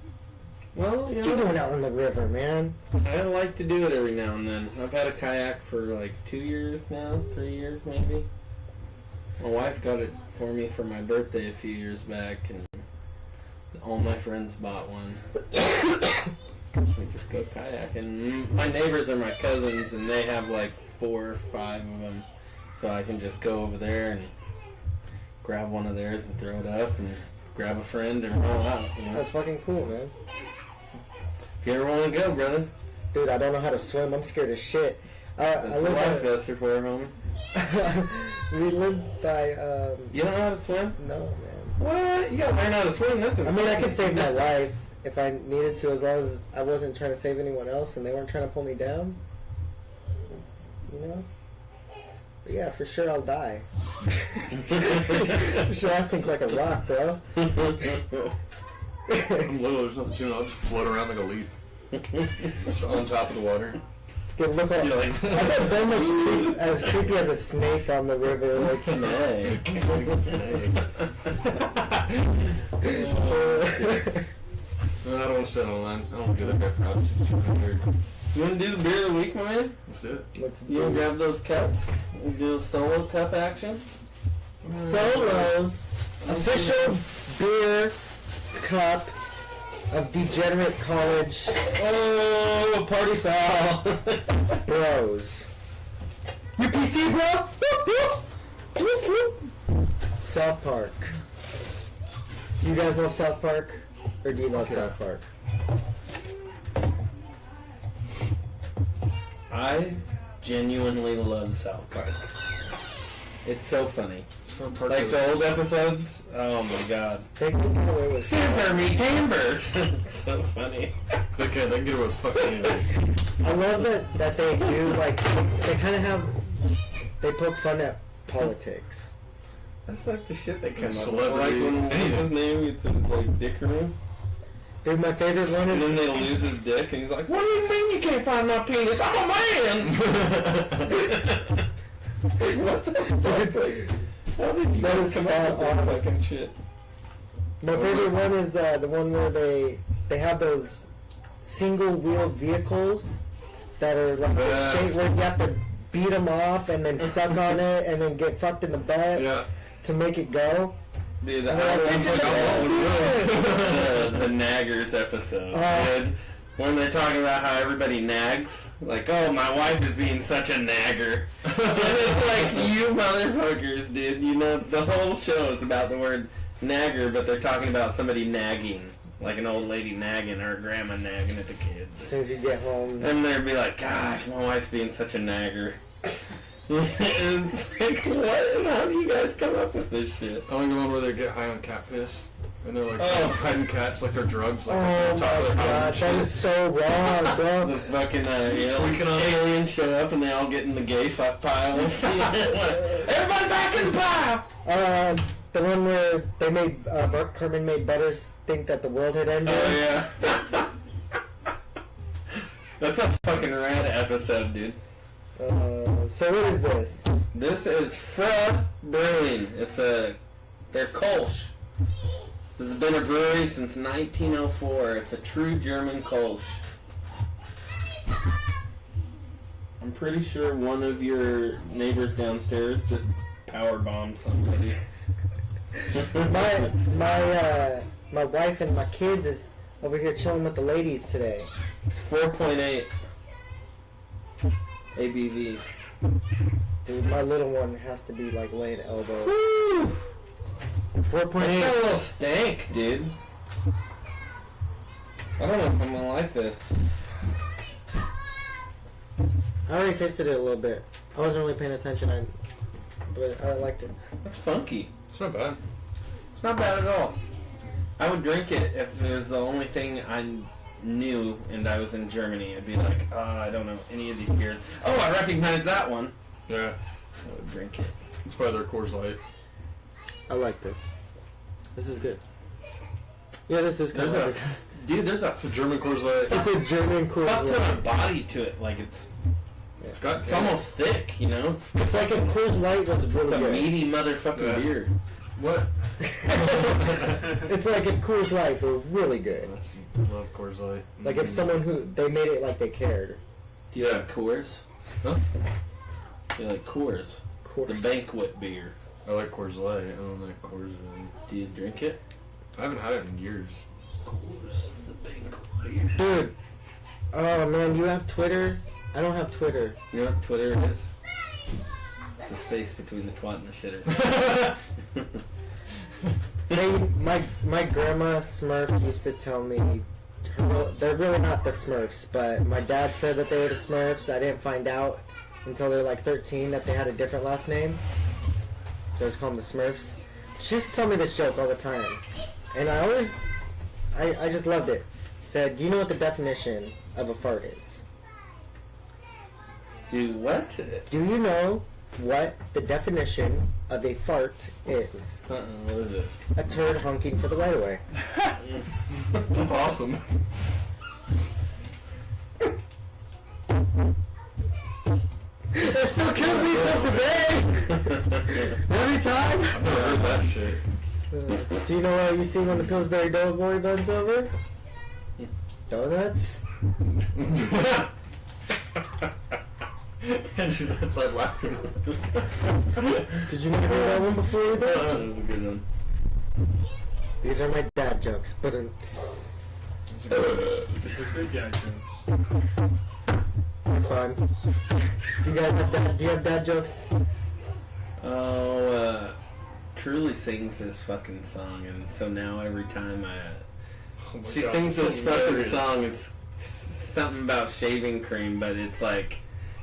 Well, What you doing out in the river, man? I like to do it every now and then. I've had a kayak for like 2 years now, 3 years maybe. My wife got it for me for my birthday a few years back, and all my friends bought one. We just go kayaking. My neighbors are my cousins, and they have like 4 or 5 of them, so I can just go over there and grab one of theirs and throw it up, and grab a friend and roll out. You know? That's fucking cool, man. If you ever want to go, brother, Dude, I don't know how to swim. I'm scared as shit. I that's live what life by... vests are for, homie. We live by, You don't know how to swim? No, man. What? You gotta learn how to swim. That's I mean, I could save my life if I needed to, as long as I wasn't trying to save anyone else and they weren't trying to pull me down. You know? But yeah, for sure I'll die. For sure I sink like a rock, bro. I'm little, there's nothing to it. I'll just float around like a leaf. Just on top of the water. Look like, I bet Ben looks as creepy as a snake on the river. Like, Nay. He's like a snake. No, I don't want to stand online. I don't want to do that guy props. It's fucking weird. You wanna do the beer of the week, my man? Let's do it. let's You wanna do grab those cups? We'll do a solo cup action. Solos official beer cup of Degenerate College Oh, party foul. Bros. UPC, bro? Whoop, whoop. Whoop, whoop. South Park. You guys love South Park? Or do you love South Park? I genuinely love South Park. It's so funny. Like the old episodes? Oh my god. They can get away with Scissor me timbers! It's so funny. They can get away with fucking anything. I love that they do, like, they kind of have, they poke fun at politics. That's like the shit they come up with. Celebrities. Like when what's his name? It's like Dick Room. Dude, my favorite one And is... then they lose his dick and he's like, what do you mean you can't find my penis? I'm a man! Like, what the fuck? How did you That guys is come up with spot this fucking shit? My favorite one is the one where they have those single-wheel vehicles that are like the shape where you have to beat them off and then suck on it and then get fucked in the butt to make it go. Dude, And they're like, "This is the Naggers episode. Dude. When they're talking about how everybody nags, like, oh, my wife is being such a nagger. And it's like, you motherfuckers, dude. You know, the whole show is about the word nagger, but they're talking about somebody nagging. Like an old lady nagging or a grandma nagging at the kids. As soon as you get home. And they'd be like, gosh, my wife's being such a nagger. And it's like, what? How do you guys come up with this shit? I want the one where they get high on cat piss. And they're like hiding cats like they're drugs. Like Oh on my top of their god, house that and is so wrong, bro. The fucking tweaking on it. aliens show up and they all get in the gay fuck piles. Everybody back in the pile! The one where they made, Bart Kerman made Butters think that the world had ended. Oh, yeah. That's a fucking rad episode, dude. So what is this? This is Fra Brewing. They're Kolsch. This has been a brewery since 1904. It's a true German Kolsch. I'm pretty sure one of your neighbors downstairs just power bombed somebody. My wife and my kids is over here chilling with the ladies today. It's 4.8 ABV. Dude, my little one has to be like laying elbow. Woo! 4.8. It's got a little stank, dude. I don't know if I'm gonna like this. I already tasted it a little bit. I wasn't really paying attention, but I liked it. That's funky. It's not bad. It's not bad at all. I would drink it if it was the only thing I knew and I was in Germany. I'd be like, I don't know any of these beers. Oh, I recognize that one. Yeah. I would drink it. It's probably their Coors Light. I like this. This is good. Yeah, this is kind There's of Dude, there's It's a German Coors Light. It's a German Coors fuck ton Light. of body to it. Like it's got it's almost thick, you know? It's like if Coors Light was really It's a good. meaty motherfucking beer. What? It's like if Coors Light were really good. I love Coors Light. Like if someone who they made it like they cared. Do you like Coors? Huh? You like Coors? Coors. The banquet beer. I like Coors Light. I don't like Coors. Do you drink it? I haven't had it in years. Coors, the banquet beer. Dude. Oh man, you have Twitter? I don't have Twitter. You know what Twitter is? It's the space between the twat and the shitter. My grandma Smurf used to tell me they're really not the Smurfs, but my dad said that they were the Smurfs. I didn't find out until they were like 13 that they had a different last name. So I was called them the Smurfs. She used to tell me this joke all the time, and I just loved it. Said, do you know what the definition of a fart is? Do what? Do you know what the definition of a fart is? What is it? A turd honking for the right of way. That's awesome. It still kills me till today! Every time! I've never heard that shit. Do you know what you see when the Pillsbury Doughboy bends over? Donuts? And she's outside laughing. Did you never hear that one before either? That was a good one. These are my dad jokes, but The good guy jokes. they're fun. Do you have dad jokes? Truly sings this fucking song, and so now every time she God, sings this this is fucking hilarious. song, it's something about shaving cream, but it's like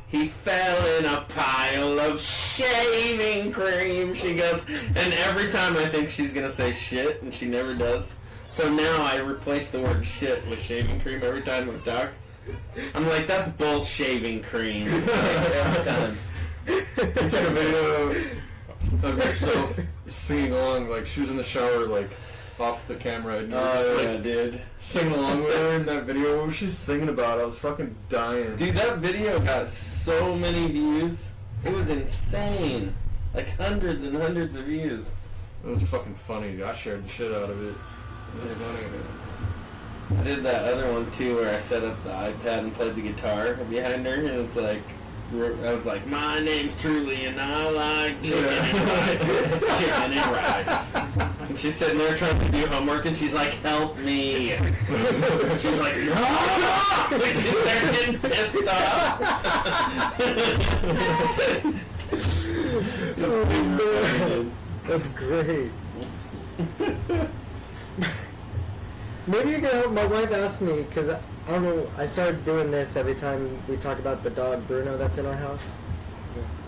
He fell in a pile of shaving cream, she goes. And every time I think she's going to say shit, and she never does. So now I replace the word shit with shaving cream every time we talk. I'm like, that's bull shaving cream. Every time. You took a video of yourself singing along, like she was in the shower, like off the camera, and you were just, like, dude. singing along with her in that video. What was she singing about? I was fucking dying. Dude, that video got so many views. It was insane. Like hundreds and hundreds of views. It was fucking funny. I shared the shit out of it. It was funny. I did that other one too, where I set up the iPad and played the guitar behind her, and it was like, I was like, my name's Truly, and I like chicken and rice. Chicken and rice. And she's sitting there trying to do homework, and she's like, help me. She's like, no! She's there getting pissed off. Oh, man. That's great. Maybe you can help. My wife asked me, because I don't know, I started doing this every time we talk about the dog Bruno that's in our house.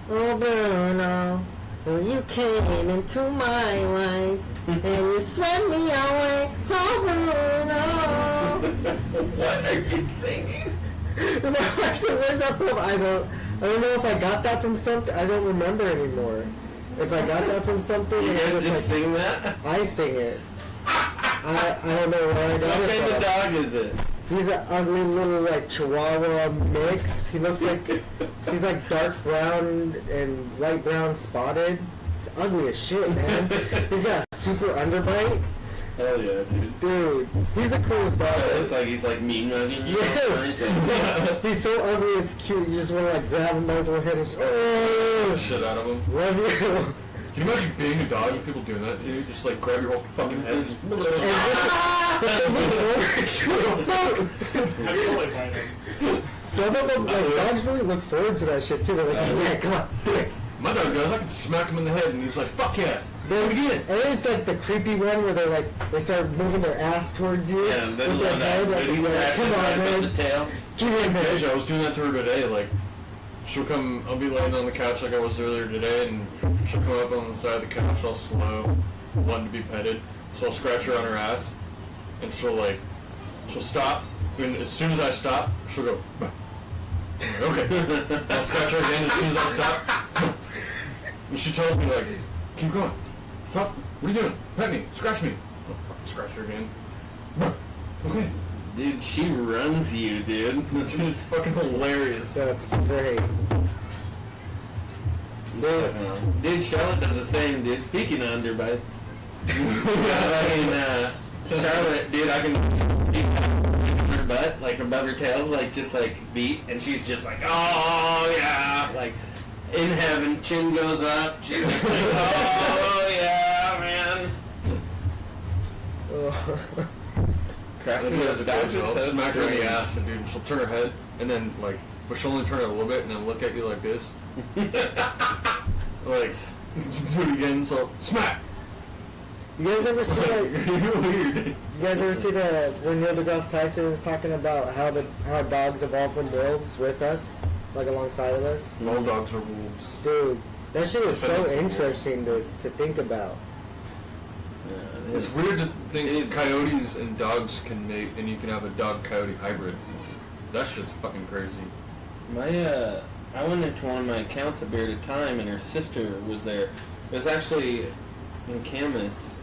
Oh, Bruno, you came into my life and you swept me away. Oh, Bruno. What are you singing? And I said, where's that from? I don't know if I got that from something. I don't remember anymore. If I got that from something, You and guys it's just like, sing that? I sing it. I don't know where I got What it kind of from. dog is it? He's an ugly little like Chihuahua mixed. He looks like he's like dark brown and light brown spotted. He's ugly as shit, man. He's got a super underbite. Hell yeah, dude. Dude, he's the coolest dog. It's like he's like mean mugging you. Yes. He's so ugly, it's cute. You just want to like grab him by his little head and just, oh, Shit out of him. love you. Can you imagine being a dog and people doing that to you? Just like grab your whole fucking head and just... How do you like mine? Some of them, like dogs, really look forward to that shit too. They're like, yeah, come on, do it. My dog does. I can smack him in the head and he's like, fuck yeah. Then again, and then it's like the creepy one where they're like, they start moving their ass towards you. Yeah, and then with their head. Like, he's you're like, come on, man. the tail. Get in there. I was doing that to her today. Like, she'll come, I'll be laying on the couch like I was earlier today, and she'll come up on the side of the couch all slow, wanting to be petted. So I'll scratch her on her ass, and she'll stop. And as soon as I stop, she'll go, "Bah." Okay. I'll scratch her again as soon as I stop. And she tells me, like, keep going. Stop. What are you doing? Pet me. Scratch me. I'll fucking scratch her again. Okay. Dude, she runs you, dude. It's fucking hilarious. That's great. Dude, Charlotte does the same, dude. Speaking of underbites. Charlotte, dude, I can beat her butt, like above her tail, like just like beat, and she's just like, oh yeah, like in heaven, chin goes up, she's just like, oh yeah, man. Cracks me up. I'll smack her in the ass, and dude, she'll turn her head, and then like, but she'll only turn it a little bit, and then look at you like this, like do it again. So smack. You guys ever see that? You're weird. You guys ever see that when Neil deGrasse Tyson is talking about how dogs evolved from wolves with us, like alongside of us? All dogs are wolves. Dude, that shit is so Descendants of interesting to think about. It's weird to think coyotes and dogs can mate, and you can have a dog-coyote hybrid. That shit's fucking crazy. I went into one of my accounts a beer at a time, and her sister was there. It was actually in Camas,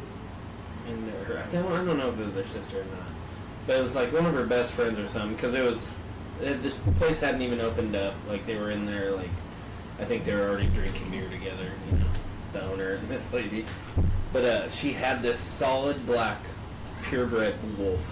and I don't know if it was her sister or not, but it was like one of her best friends or something, because this place hadn't even opened up. Like they were in there, like I think they were already drinking beer together, you know, the owner and this lady. But she had this solid black purebred wolf,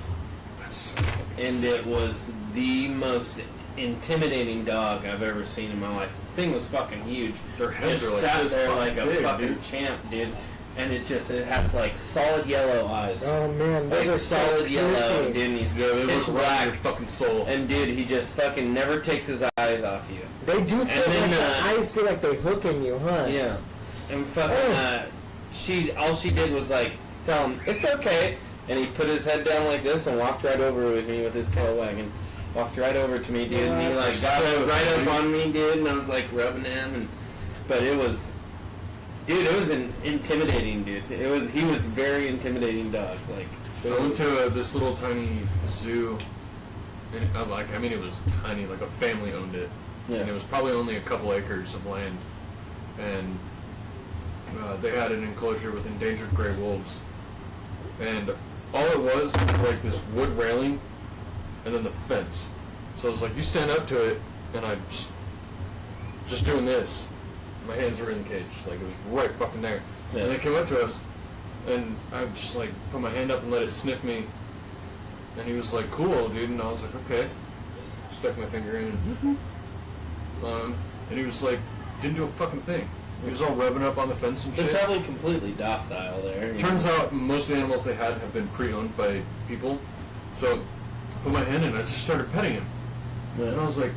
and it was the most intimidating dog I've ever seen in my life. The thing was fucking huge. Their heads It are like sat this there like a big, fucking dude. champ, dude. And it has like solid yellow eyes. Oh man, those Like are so solid yellow, piercing. dude. And he's Yeah, they pitch look like your black. fucking soul. And dude, he just fucking never takes his eyes off you. They do feel then, like the eyes feel like they hook in you, huh? Yeah. And fucking, all she did was like tell him it's okay, and he put his head down like this and walked right over with me with his tail wagging. Walked right over to me, dude, and he like got right up on me, dude, and I was like rubbing him, but it was intimidating, dude. He was very intimidating dog. Like, I went to this little tiny zoo, and it was tiny, like a family owned it, and it was probably only a couple acres of land, and they had an enclosure with endangered gray wolves, and all it was like this wood railing, and then the fence. So it was like you stand up to it, and I just doing this. My hands were in the cage, like it was right fucking there. Yeah. And they came up to us, and I just like put my hand up and let it sniff me. And he was like, "Cool, dude," and I was like, "Okay." Stuck my finger in, and he was like, didn't do a fucking thing. He was all rubbing up on the fence and shit. They're probably completely docile there. Turns out most of the animals they had have been pre-owned by people. So I put my hand in and I just started petting him. Yeah. And I was like,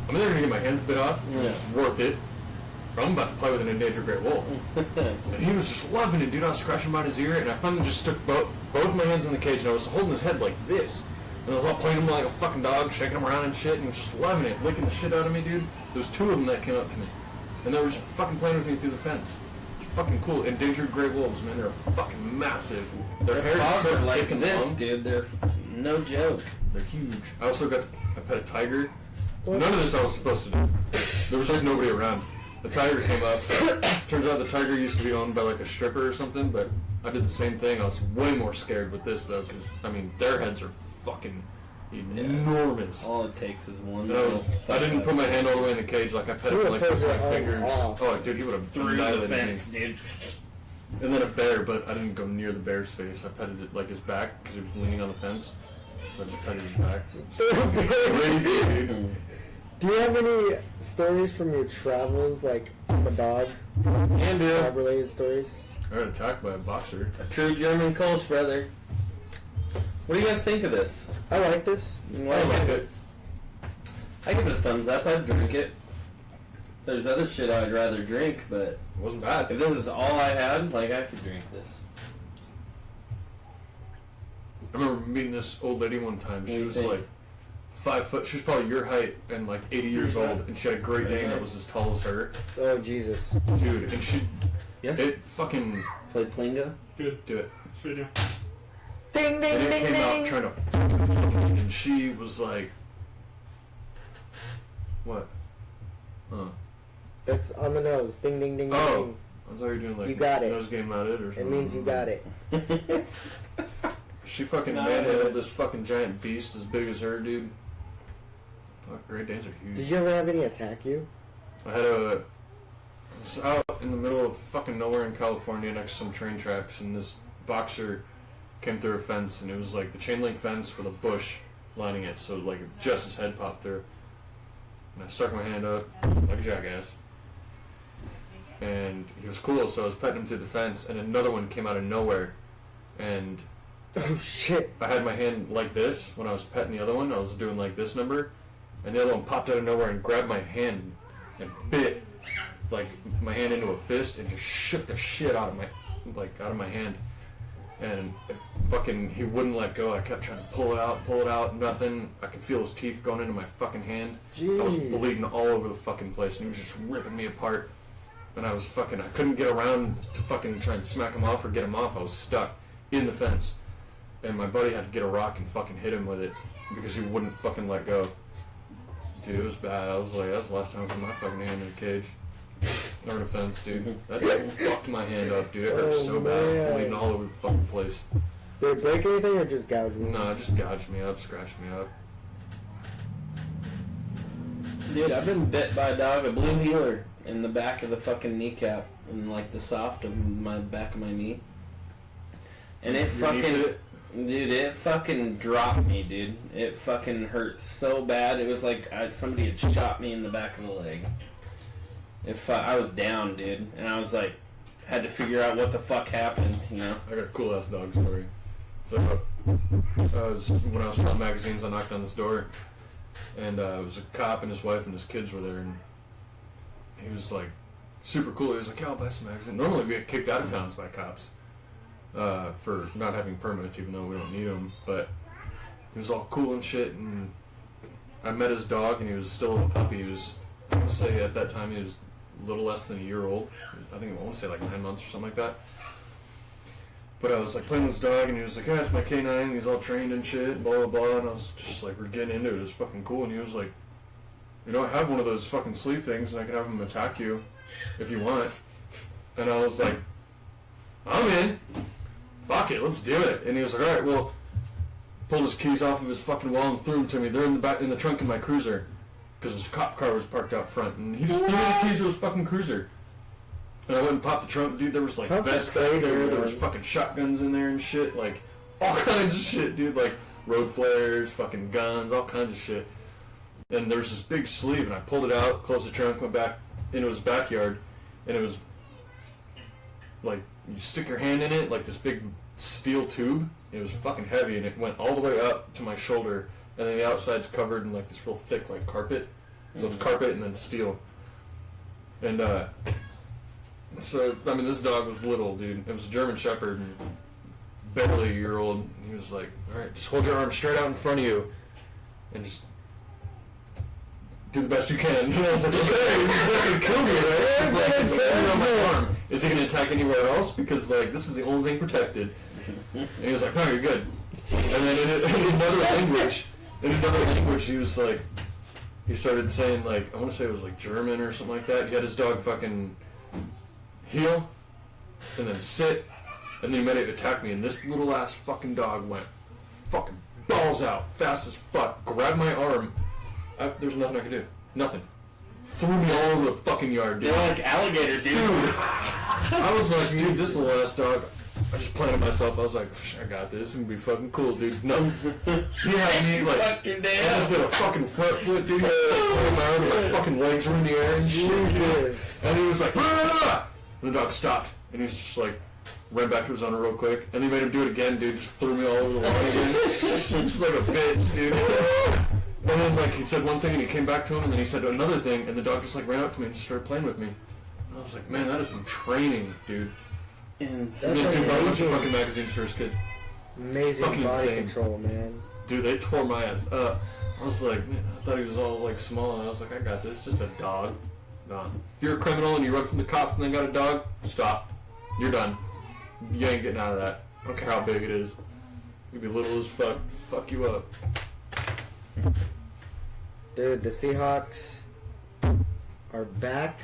I'm either going to get my hands bit off, worth it, or I'm about to play with an endangered gray wolf. And he was just loving it, dude. I was scratching him on his ear, and I finally just stuck both my hands in the cage, and I was holding his head like this. And I was all playing him like a fucking dog, shaking him around and shit, and he was just loving it, licking the shit out of me, dude. There was 2 of them that came up to me. And they were just fucking playing with me through the fence. It's fucking cool. Endangered gray wolves, man. They're fucking massive. Their hair is so thick and long. Dude. They're no joke. They're huge. I also I pet a tiger. None of this I was supposed to do. There was just nobody around. The tiger came up. Turns out the tiger used to be owned by like a stripper or something, but I did the same thing. I was way more scared with this though, because I mean their heads are fucking enormous. All it takes is one. I didn't put my hand all the way in the cage, like I pet him like with my fingers. Oh, dude, he would have through the fence, dude. And then a bear, but I didn't go near the bear's face. I petted it like his back because he was leaning on the fence. So I just petted his back. Crazy, dude. Do you have any stories from your travels, like from a dog? Yeah, dude. Dog-related stories? I got attacked by a boxer. A true German Colts, brother. What do you guys think of this? I like this. I like it. I give it a thumbs up. I'd drink it. There's other shit I'd rather drink, but it wasn't bad. If this is all I had, like I could drink this. I remember meeting this old lady one time. She was like 5 foot. She was probably your height and like 80 years old, and she had a Great Dane that was as tall as her. Oh Jesus, dude! And she, yes, it fucking played Plinga. Good. Do it. Sure do. Ding ding and it ding came ding. out trying to, and she was like, "What? Huh? That's on the nose. Ding ding ding oh. ding. I thought you were doing like you got it. Nose game at it or something. It means you got it. She fucking manhandled this fucking giant beast as big as her, dude. Fuck, Great Danes are huge. Did you ever have any attack you? I was out in the middle of fucking nowhere in California next to some train tracks, and this boxer came through a fence, and it was like the chain link fence with a bush lining it, so like just his head popped through. And I stuck my hand up like a jackass. And he was cool, so I was petting him through the fence, and another one came out of nowhere, and oh shit! I had my hand like this when I was petting the other one. I was doing like this number, and the other one popped out of nowhere and grabbed my hand and bit like my hand into a fist and just shook the shit out of my hand. And he wouldn't let go. I kept trying to pull it out, nothing. I could feel his teeth going into my fucking hand. Jeez. I was bleeding all over the fucking place, and he was just ripping me apart. And I couldn't get around to fucking try and smack him off or get him off. I was stuck in the fence. And my buddy had to get a rock and fucking hit him with it because he wouldn't fucking let go. Dude, it was bad. I was like, that's the last time I put my fucking hand in a cage. Or in a fence, dude. That fucked my hand up, dude. It hurt so bad. I was bleeding all over the fucking place. Did it break anything or just gouge me? No, it just gouged me up, scratched me up. Dude, I've been bit by a dog, a blue heeler, in the back of the fucking kneecap, in like the soft of my back of my knee. And it fucking dropped me, dude. It fucking hurt so bad. It was like somebody had shot me in the back of the leg. I was down, dude, and I was like, had to figure out what the fuck happened, you know? I got a cool ass dog story. So, when I was selling magazines, I knocked on this door, and it was a cop and his wife and his kids were there, and he was like super cool. He was like, "Yeah, I'll buy some magazines." Normally we get kicked out of towns by cops for not having permits, even though we don't need them. But he was all cool and shit, and I met his dog, and he was still a puppy. He was, I want to say at that time, he was a little less than a year old. I think I want to say like 9 months or something like that. But I was like playing with his dog, and he was like, "Yeah, it's my K9. He's all trained and shit, blah blah blah." And I was just like, "We're getting into it. It's fucking cool." And he was like, "You know, I have one of those fucking sleeve things, and I can have him attack you if you want." And I was like, "I'm in. Fuck it, let's do it." And he was like, "All right, well." Pulled his keys off of his fucking wall and threw them to me. They're in the back, in the trunk of my cruiser, because his cop car was parked out front, and he just threw me the keys to his fucking cruiser. And I went and popped the trunk, dude. There was like vests back there. There was fucking shotguns in there and shit, like all kinds of shit, dude. Like road flares, fucking guns, all kinds of shit. And there was this big sleeve, and I pulled it out, closed the trunk, went back into his backyard, and it was like you stick your hand in it, like this big steel tube. It was fucking heavy, and it went all the way up to my shoulder, and then the outside's covered in like this real thick like carpet. So it's carpet and then steel. And so I mean, this dog was little, dude. It was a German Shepherd, and barely a year old. And he was like, "All right, just hold your arm straight out in front of you, and just do the best you can." And I was like, "Okay, he's not gonna kill me, right?" He's like, "It's on my arm. Is he gonna attack anywhere else? Because like this is the only thing protected." And he was like, "No, you're good." And then in another language, he was like, he started saying like, I want to say it was like German or something like that. He had his dog fucking heel, and then sit, and then he made it attack me. And this little ass fucking dog went fucking balls out, fast as fuck, grabbed my arm. There's nothing I could do. Nothing. Threw me all over the fucking yard, dude. You're like alligator, dude. I was like, dude, this little ass dog. I just planted myself. I was like, I got this. It's gonna be fucking cool, dude. No, he had me like, I just did a fucking front flip, dude. My arm, and my fucking legs were in the air and shit. Jesus. And he was like, "Ah!" And the dog stopped, and he was just like, ran back to his owner real quick, and they made him do it again, dude. Just threw me all over the lawn again, just like a bitch, dude. And then like he said one thing, and he came back to him, and then he said another thing, and the dog just like ran up to me and just started playing with me. And I was like, man, that is some training, dude. And dude, buy a bunch of fucking magazines for his kids. Amazing Fucking body insane. control, man. Dude, they tore my ass up. I was like, man, I thought he was all like small, and I was like, I got this. Just a dog. Nah. If you're a criminal and you run from the cops and then got a dog, stop. You're done. You ain't getting out of that. I don't care how big it is. You'll be little as fuck. Fuck you up. Dude, the Seahawks are back.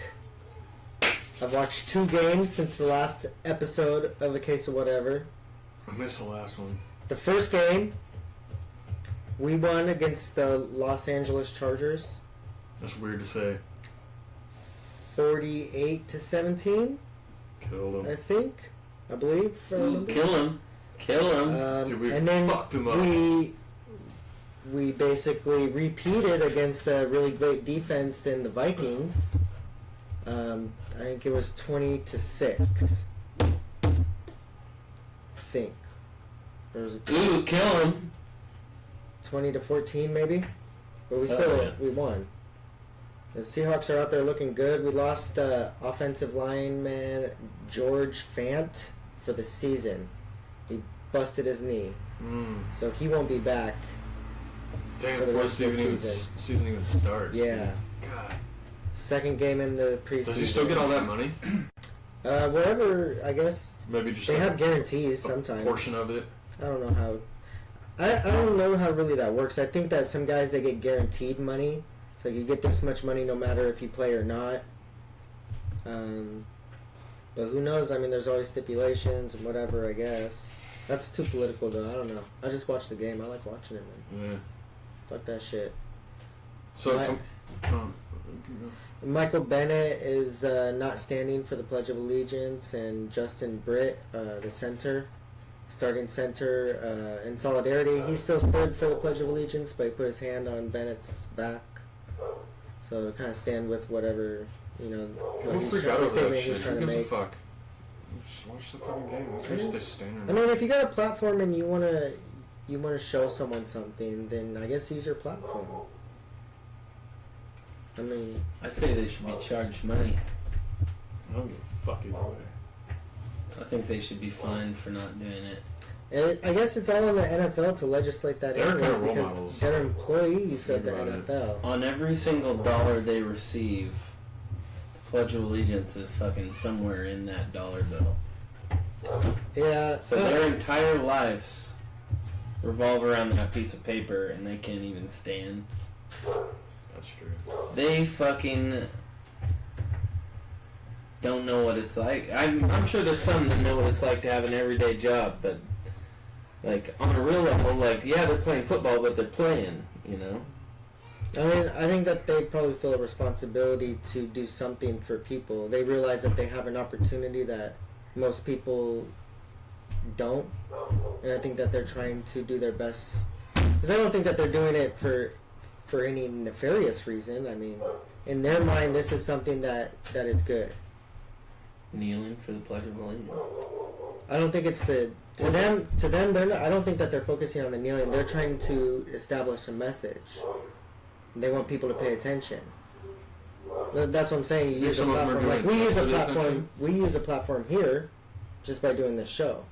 I've watched 2 games since the last episode of A Case of Whatever. I missed the last one. The first game, we won against the Los Angeles Chargers. That's weird to say. 48-17, Killed I him. think. I believe. If I remember. kill him. Dude, we and then fucked him up. we basically repeated against a really great defense in the Vikings. I think it was 20-6. I think. Or was it Ooh, kill him. 20-14 maybe? But we won. The Seahawks are out there looking good. We lost the offensive lineman George Fant for the season. He busted his knee. So he won't be back. Dang, for the before rest the of the season even starts. Yeah. Dude. God. Second game in the preseason. Does he still get all that money? Wherever, I guess. Maybe just They like have guarantees a sometimes. portion of it. I don't know how. I don't know how really that works. I think that some guys they get guaranteed money, so you get this much money no matter if you play or not. But who knows? I mean, there's always stipulations and whatever. I guess that's too political though. I don't know. I just watch the game. I like watching it, man. Yeah. Fuck that shit. So. Michael Bennett is not standing for the Pledge of Allegiance, and Justin Britt, the center, starting center, in solidarity. He still stood for the Pledge of Allegiance, but he put his hand on Bennett's back. So to kind of stand with whatever, you know, Don't freak out the over that statement shit. he's trying Who to gives a make. fuck? Just watch the fucking game. Who cares if they stand or I not? mean, if you got a platform and you wanna show someone something, then I guess use your platform. I mean, I say they should be charged money. I don't give a fuck either way. I think they should be fined for not doing it. I guess it's all on the NFL to legislate that They're kind of role because models. they're employees of the Think about it. NFL. On every single dollar they receive, the Pledge of Allegiance is fucking somewhere in that dollar bill. Yeah. So their entire lives revolve around that piece of paper, and they can't even stand. That's true. They fucking don't know what it's like. I'm sure there's some that know what it's like to have an everyday job, but like on a real level, like yeah, they're playing football, but they're playing, you know. I mean, I think that they probably feel a responsibility to do something for people. They realize that they have an opportunity that most people don't, and I think that they're trying to do their best. Because I don't think that they're doing it for any nefarious reason. I mean, in their mind, this is something that is good. Kneeling for the Pledge of Allegiance. I don't think it's to them. They're not. I don't think that they're focusing on the kneeling. They're trying to establish a message. They want people to pay attention. That's what I'm saying. You use a platform. Like we use a platform. We use a platform here, just by doing this show,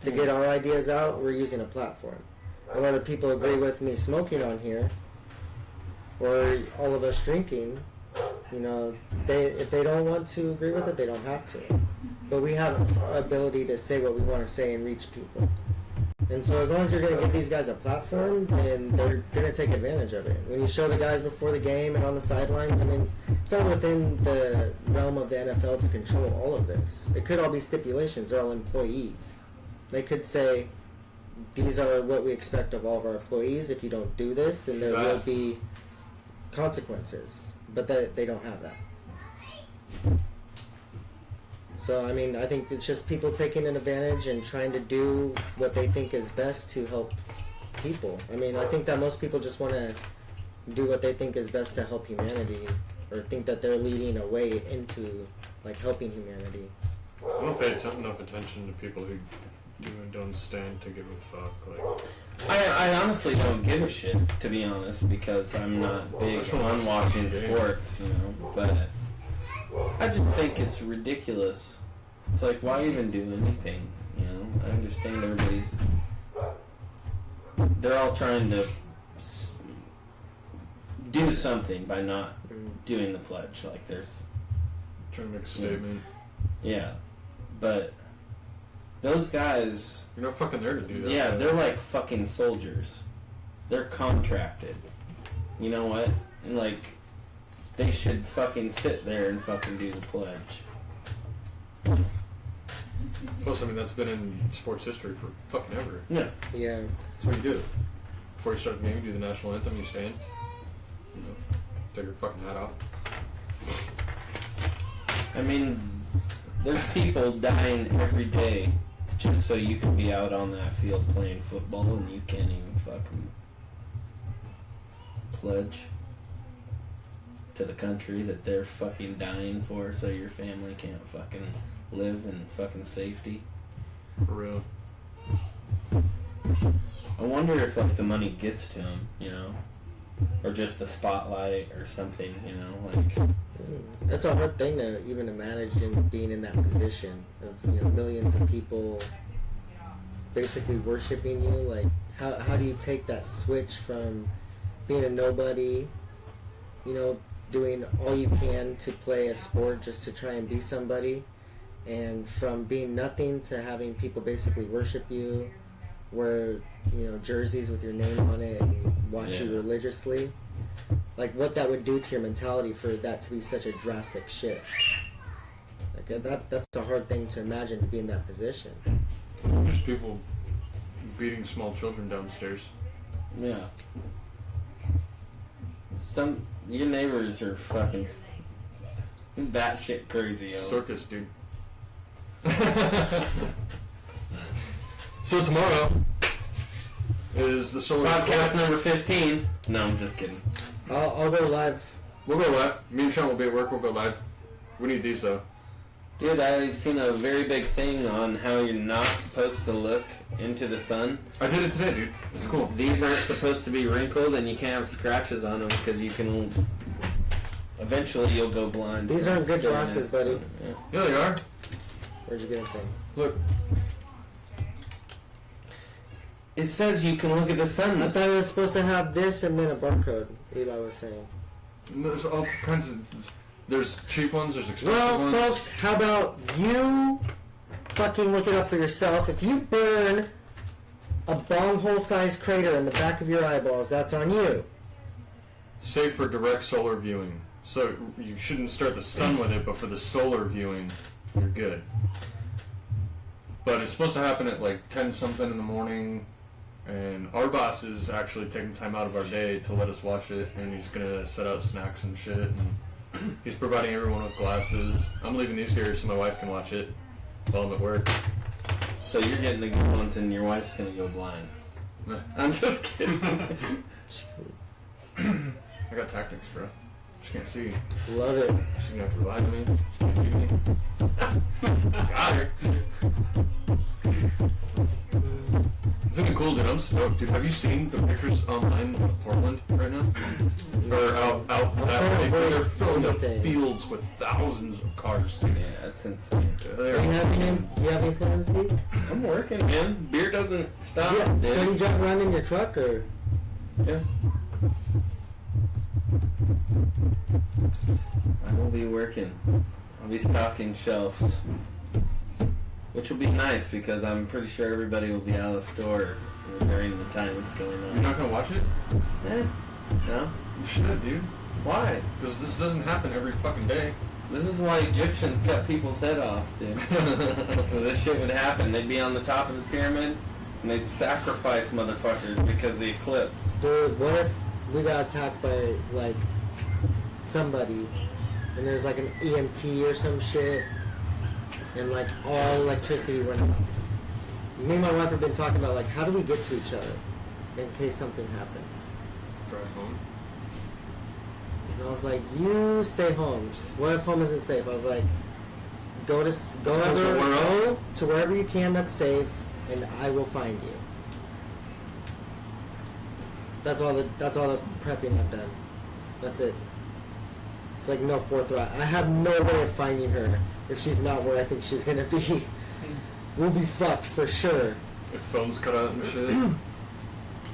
to get our ideas out. We're using a platform. And whether people agree with me smoking on here, or all of us drinking, you know, if they don't want to agree with it, they don't have to. But we have ability to say what we want to say and reach people. And so as long as you're going to give these guys a platform, then they're going to take advantage of it. When you show the guys before the game and on the sidelines, I mean, it's all within the realm of the NFL to control all of this. It could all be stipulations. They're all employees. They could say, these are what we expect of all of our employees. If you don't do this, then there will be consequences. But they don't have that. So, I mean, I think it's just people taking an advantage and trying to do what they think is best to help people. I mean, I think that most people just want to do what they think is best to help humanity, or think that they're leading a way into, like, helping humanity. I don't pay enough attention to people who don't stand to give a fuck. Like, I honestly don't give a shit, to be honest, because I'm not big on watching sports, you know, but I just think it's ridiculous. It's like, why even do anything, you know? I understand they're all trying to do something by not doing the pledge, like there's... trying to make a statement. Yeah, but those guys... You're not fucking there to do that. Yeah, they're like fucking soldiers. They're contracted. You know what? And like, they should fucking sit there and fucking do the pledge. Plus, I mean, that's been in sports history for fucking ever. Yeah. Yeah. That's what you do. Before you start the game, you do the national anthem, you stand. You know, take your fucking hat off. I mean, there's people dying every day just so you can be out on that field playing football and you can't even fucking pledge to the country that they're fucking dying for so your family can't fucking live in fucking safety. For real. I wonder if like the money gets to them, you know, or just the spotlight or something, you know, like. That's a hard thing to even imagine, being in that position of, you know, millions of people basically worshiping you. Like, how do you take that switch from being a nobody, you know, doing all you can to play a sport just to try and be somebody, and from being nothing to having people basically worship you, wear, you know, jerseys with your name on it and watch you religiously? Like, what that would do to your mentality for that to be such a drastic shift. Like, that's a hard thing to imagine, to be in that position. There's people beating small children downstairs. Yeah. Your neighbors are fucking batshit crazy, yo. Circus, dude. So tomorrow is the solar podcast number 15. No, I'm just kidding. I'll go live. We'll go live. Me and Sean will be at work. We'll go live. We need these though. Dude, I've seen a very big thing on how you're not supposed to look into the sun. I did it today, dude. It's cool. These aren't supposed to be wrinkled, and you can't have scratches on them because you can. Eventually, you'll go blind. These aren't good glasses, buddy. Yeah. Yeah, they are. Where'd you get them from? Look. It says you can look at the sun. I thought it was supposed to have this and then a barcode. Eli was saying. And there's all kinds of. There's cheap ones. There's expensive Well, ones. folks, how about you fucking look it up for yourself? If you burn a bong hole-sized crater in the back of your eyeballs, that's on you. Safe for direct solar viewing. So you shouldn't start the sun with it, but for the solar viewing, you're good. But it's supposed to happen at like 10 something in the morning, and our boss is actually taking time out of our day to let us watch it, and he's gonna set out snacks and shit, and he's providing everyone with glasses. I'm leaving these here so my wife can watch it while I'm at work. So you're getting the good ones, and your wife's gonna go blind. Nah. I'm just kidding. I got tactics, bro. She can't see. Love it. She's gonna have to lie to me. She can't beat me. Got her. Isn't it cool, dude? I'm stoked, dude. Have you seen the pictures online of Portland right now? Or out that way? They're filling up fields with thousands of cars, dude. Yeah, that's insane. Do you have any plans, dude? I'm working, man. Beer doesn't stop. Yeah. Dude. So you drive around in your truck, or? Yeah. I will be working. I'll be stocking shelves. Which will be nice because I'm pretty sure everybody will be out of the store during the time it's going on. You're not gonna watch it? No? You should, dude. Why? Because this doesn't happen every fucking day. This is why Egyptians cut people's head off, dude. Because this shit would happen. They'd be on the top of the pyramid and they'd sacrifice motherfuckers because of the eclipse. Dude, what if we got attacked by, like, somebody, and there's, like, an EMT or some shit, and, like, all electricity went out? Me and my wife have been talking about, like, how do we get to each other in case something happens? Drive home. And I was like, you stay home. What if home isn't safe? I was like, go to wherever you can that's safe, and I will find you. That's all the prepping I've done. That's it. It's like no forethought. I have no way of finding her if she's not where I think she's gonna be. We'll be fucked for sure. If phones cut out and shit.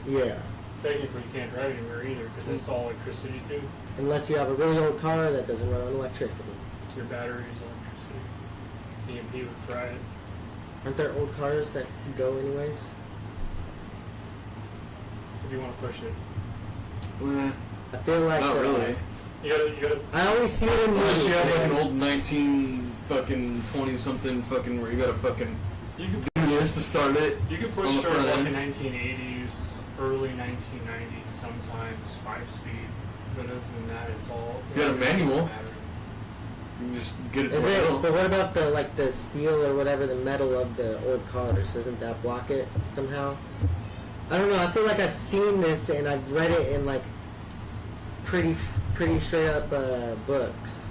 Yeah. Technically, you can't drive anywhere either because it's all electricity too. Unless you have a really old car that doesn't run on electricity. Your battery's electricity. EMP would fry it. Aren't there old cars that go anyways? If you want to push it. I feel like Not really. You gotta. I always see it in Unless movies. you have like man. an old 20 something where you gotta fucking You could do this to start it. You could On push the start front like end. in 1980s, early 1990s, sometimes 5-speed. But other than that, it's all. If you had a manual. Battery. You can just get it to Is a it? middle. But what about the steel or whatever, the metal of the old cars? Doesn't that block it somehow? I don't know. I feel like I've seen this and I've read it in like pretty straight up books.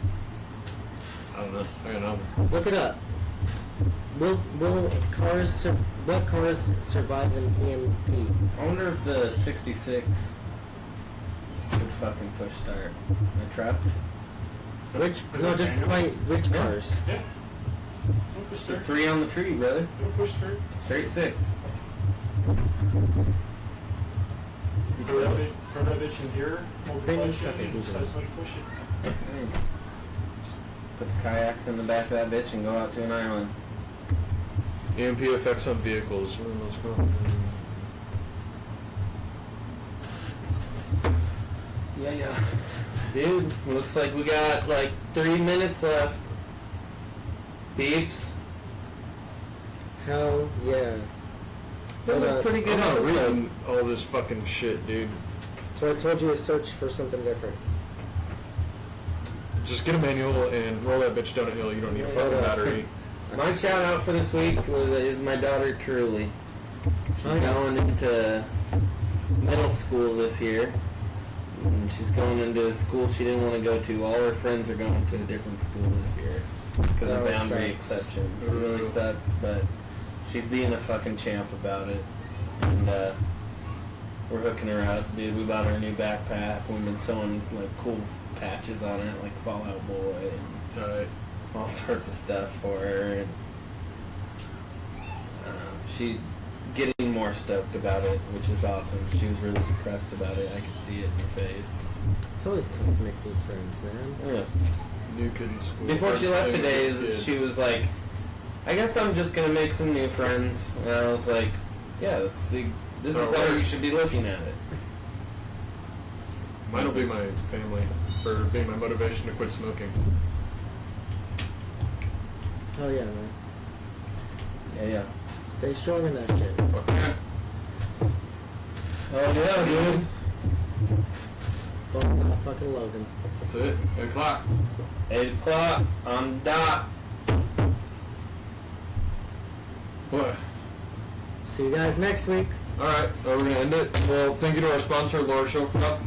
I don't know. I don't know. Look it up. What cars survive an EMP? I wonder if the 66 would fucking push start. My truck? Which which cars? Yeah. Don't push start. 3 on the tree, brother. Don't push start. Straight 6. Throw that bitch in gear. Hold the Bring clutch this up in, and and just that's when you push it. Put the kayaks in the back of that bitch and go out to an island. EMP effects on vehicles. Let's go. Yeah. Dude, looks like we got like 3 minutes left. Beeps. Hell yeah. That was pretty good I'm not episode. reading all this fucking shit, dude. So I told you to search for something different. Just get a manual and roll that bitch down a hill. You don't need a fucking battery. My shout out for this week is my daughter Truly. She's going into middle school this year. And she's going into a school she didn't want to go to. All her friends are going to a different school this year because of boundary exceptions. It really sucks, but she's being a fucking champ about it. And we're hooking her up, dude. We bought her a new backpack. We've been sewing like cool patches on it, like Fallout Boy and all sorts of stuff for her. And she getting more stoked about it, which is awesome. She was really depressed about it. I could see it in her face. It's always tough to make new friends, man. Yeah. New kid in school. Before she left today, Kid. she was like, I guess I'm just gonna make some new friends. And I was like, yeah, this is how you should be looking at it. Mine will be my family for being my motivation to quit smoking. Oh yeah, man. Yeah. Stay strong in that shit. Fuck yeah. Oh yeah, dude. Phone's on fucking Logan. That's it. 8 o'clock. 8 o'clock on dot. What? See you guys next week. Alright, we're going to end it. Well, thank you to our sponsor, Laura Shofra,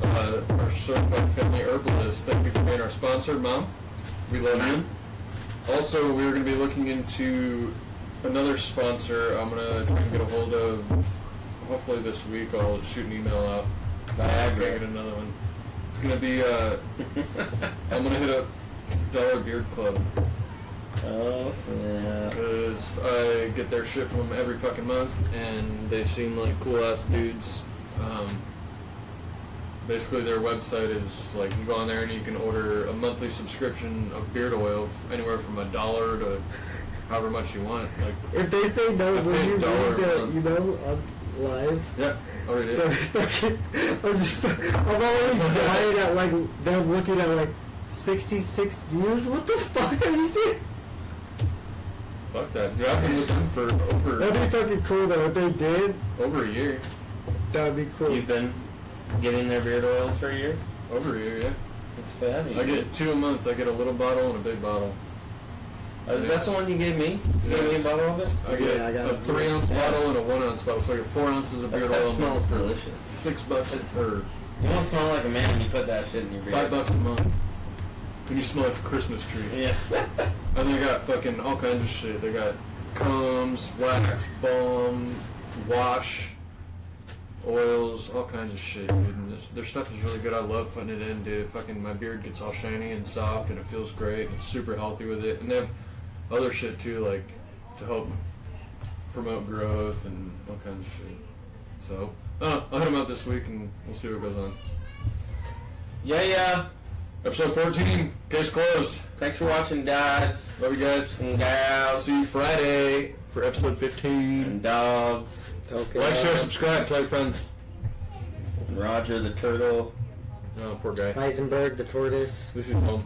our certified family herbalist. Thank you for being our sponsor, Mom. We love you. Also, we're going to be looking into another sponsor. I'm going to try and get a hold of, hopefully this week, I'll shoot an email out. I can get another one. It's going to be, I'm going to hit up Dollar Beard Club. Oh, yeah. Because I get their shit from them every fucking month, and they seem like cool ass dudes. Basically, their website is like you go on there and you can order a monthly subscription of beard oil, anywhere from $1 to however much you want. Like If they say no, I will paid you $1 a read the, month. you know, on live? Yeah, already did. I'm already dying at like them looking at like 66 views. What the fuck are you seeing? Fuck that. Dude, I've been with them for That'd be fucking cool though. What they did, over a year. that'd be cool. You've been getting their beard oils for a year? Over a year, yeah. It's fat. I get 2 a month. I get a little bottle and a big bottle. Is that the one you gave me? You gave me a bottle of it? I get Yeah, I got a it. 3 ounce bottle and a 1 ounce bottle. So I get 4 ounces of beard That oil. smells delicious. $6 for You won't smell like a man when you put that shit in your beard. $5 a month. And you smell like a Christmas tree. Yeah. And they got fucking all kinds of shit. They got combs, wax, balm, wash, oils, all kinds of shit, dude. And their stuff is really good. I love putting it in, dude. Fucking my beard gets all shiny and soft, and it feels great. And it's super healthy with it. And they have other shit too, like to help promote growth and all kinds of shit. So, I'll hit them out this week, and we'll see what goes on. Yeah. Episode 14, case closed. Thanks for watching, guys Love you guys. and gals See you Friday for episode 15. and dogs. Okay. Like, share, subscribe, tell your friends. And Roger the turtle. Oh, poor guy. Heisenberg, the tortoise. This is home.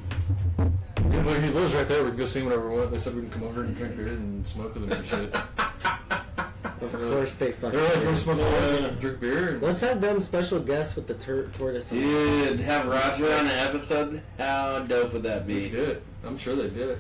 He lives right there. We can go see him whenever we want. They said we can come over and drink beer and smoke with him and shit. Of course they fucking. They're like, do. we'll smoke and drink beer. And Let's have them special guests with the tortoise. Dude, have Roger on an episode? How dope would that they be? did it. I'm sure they did it.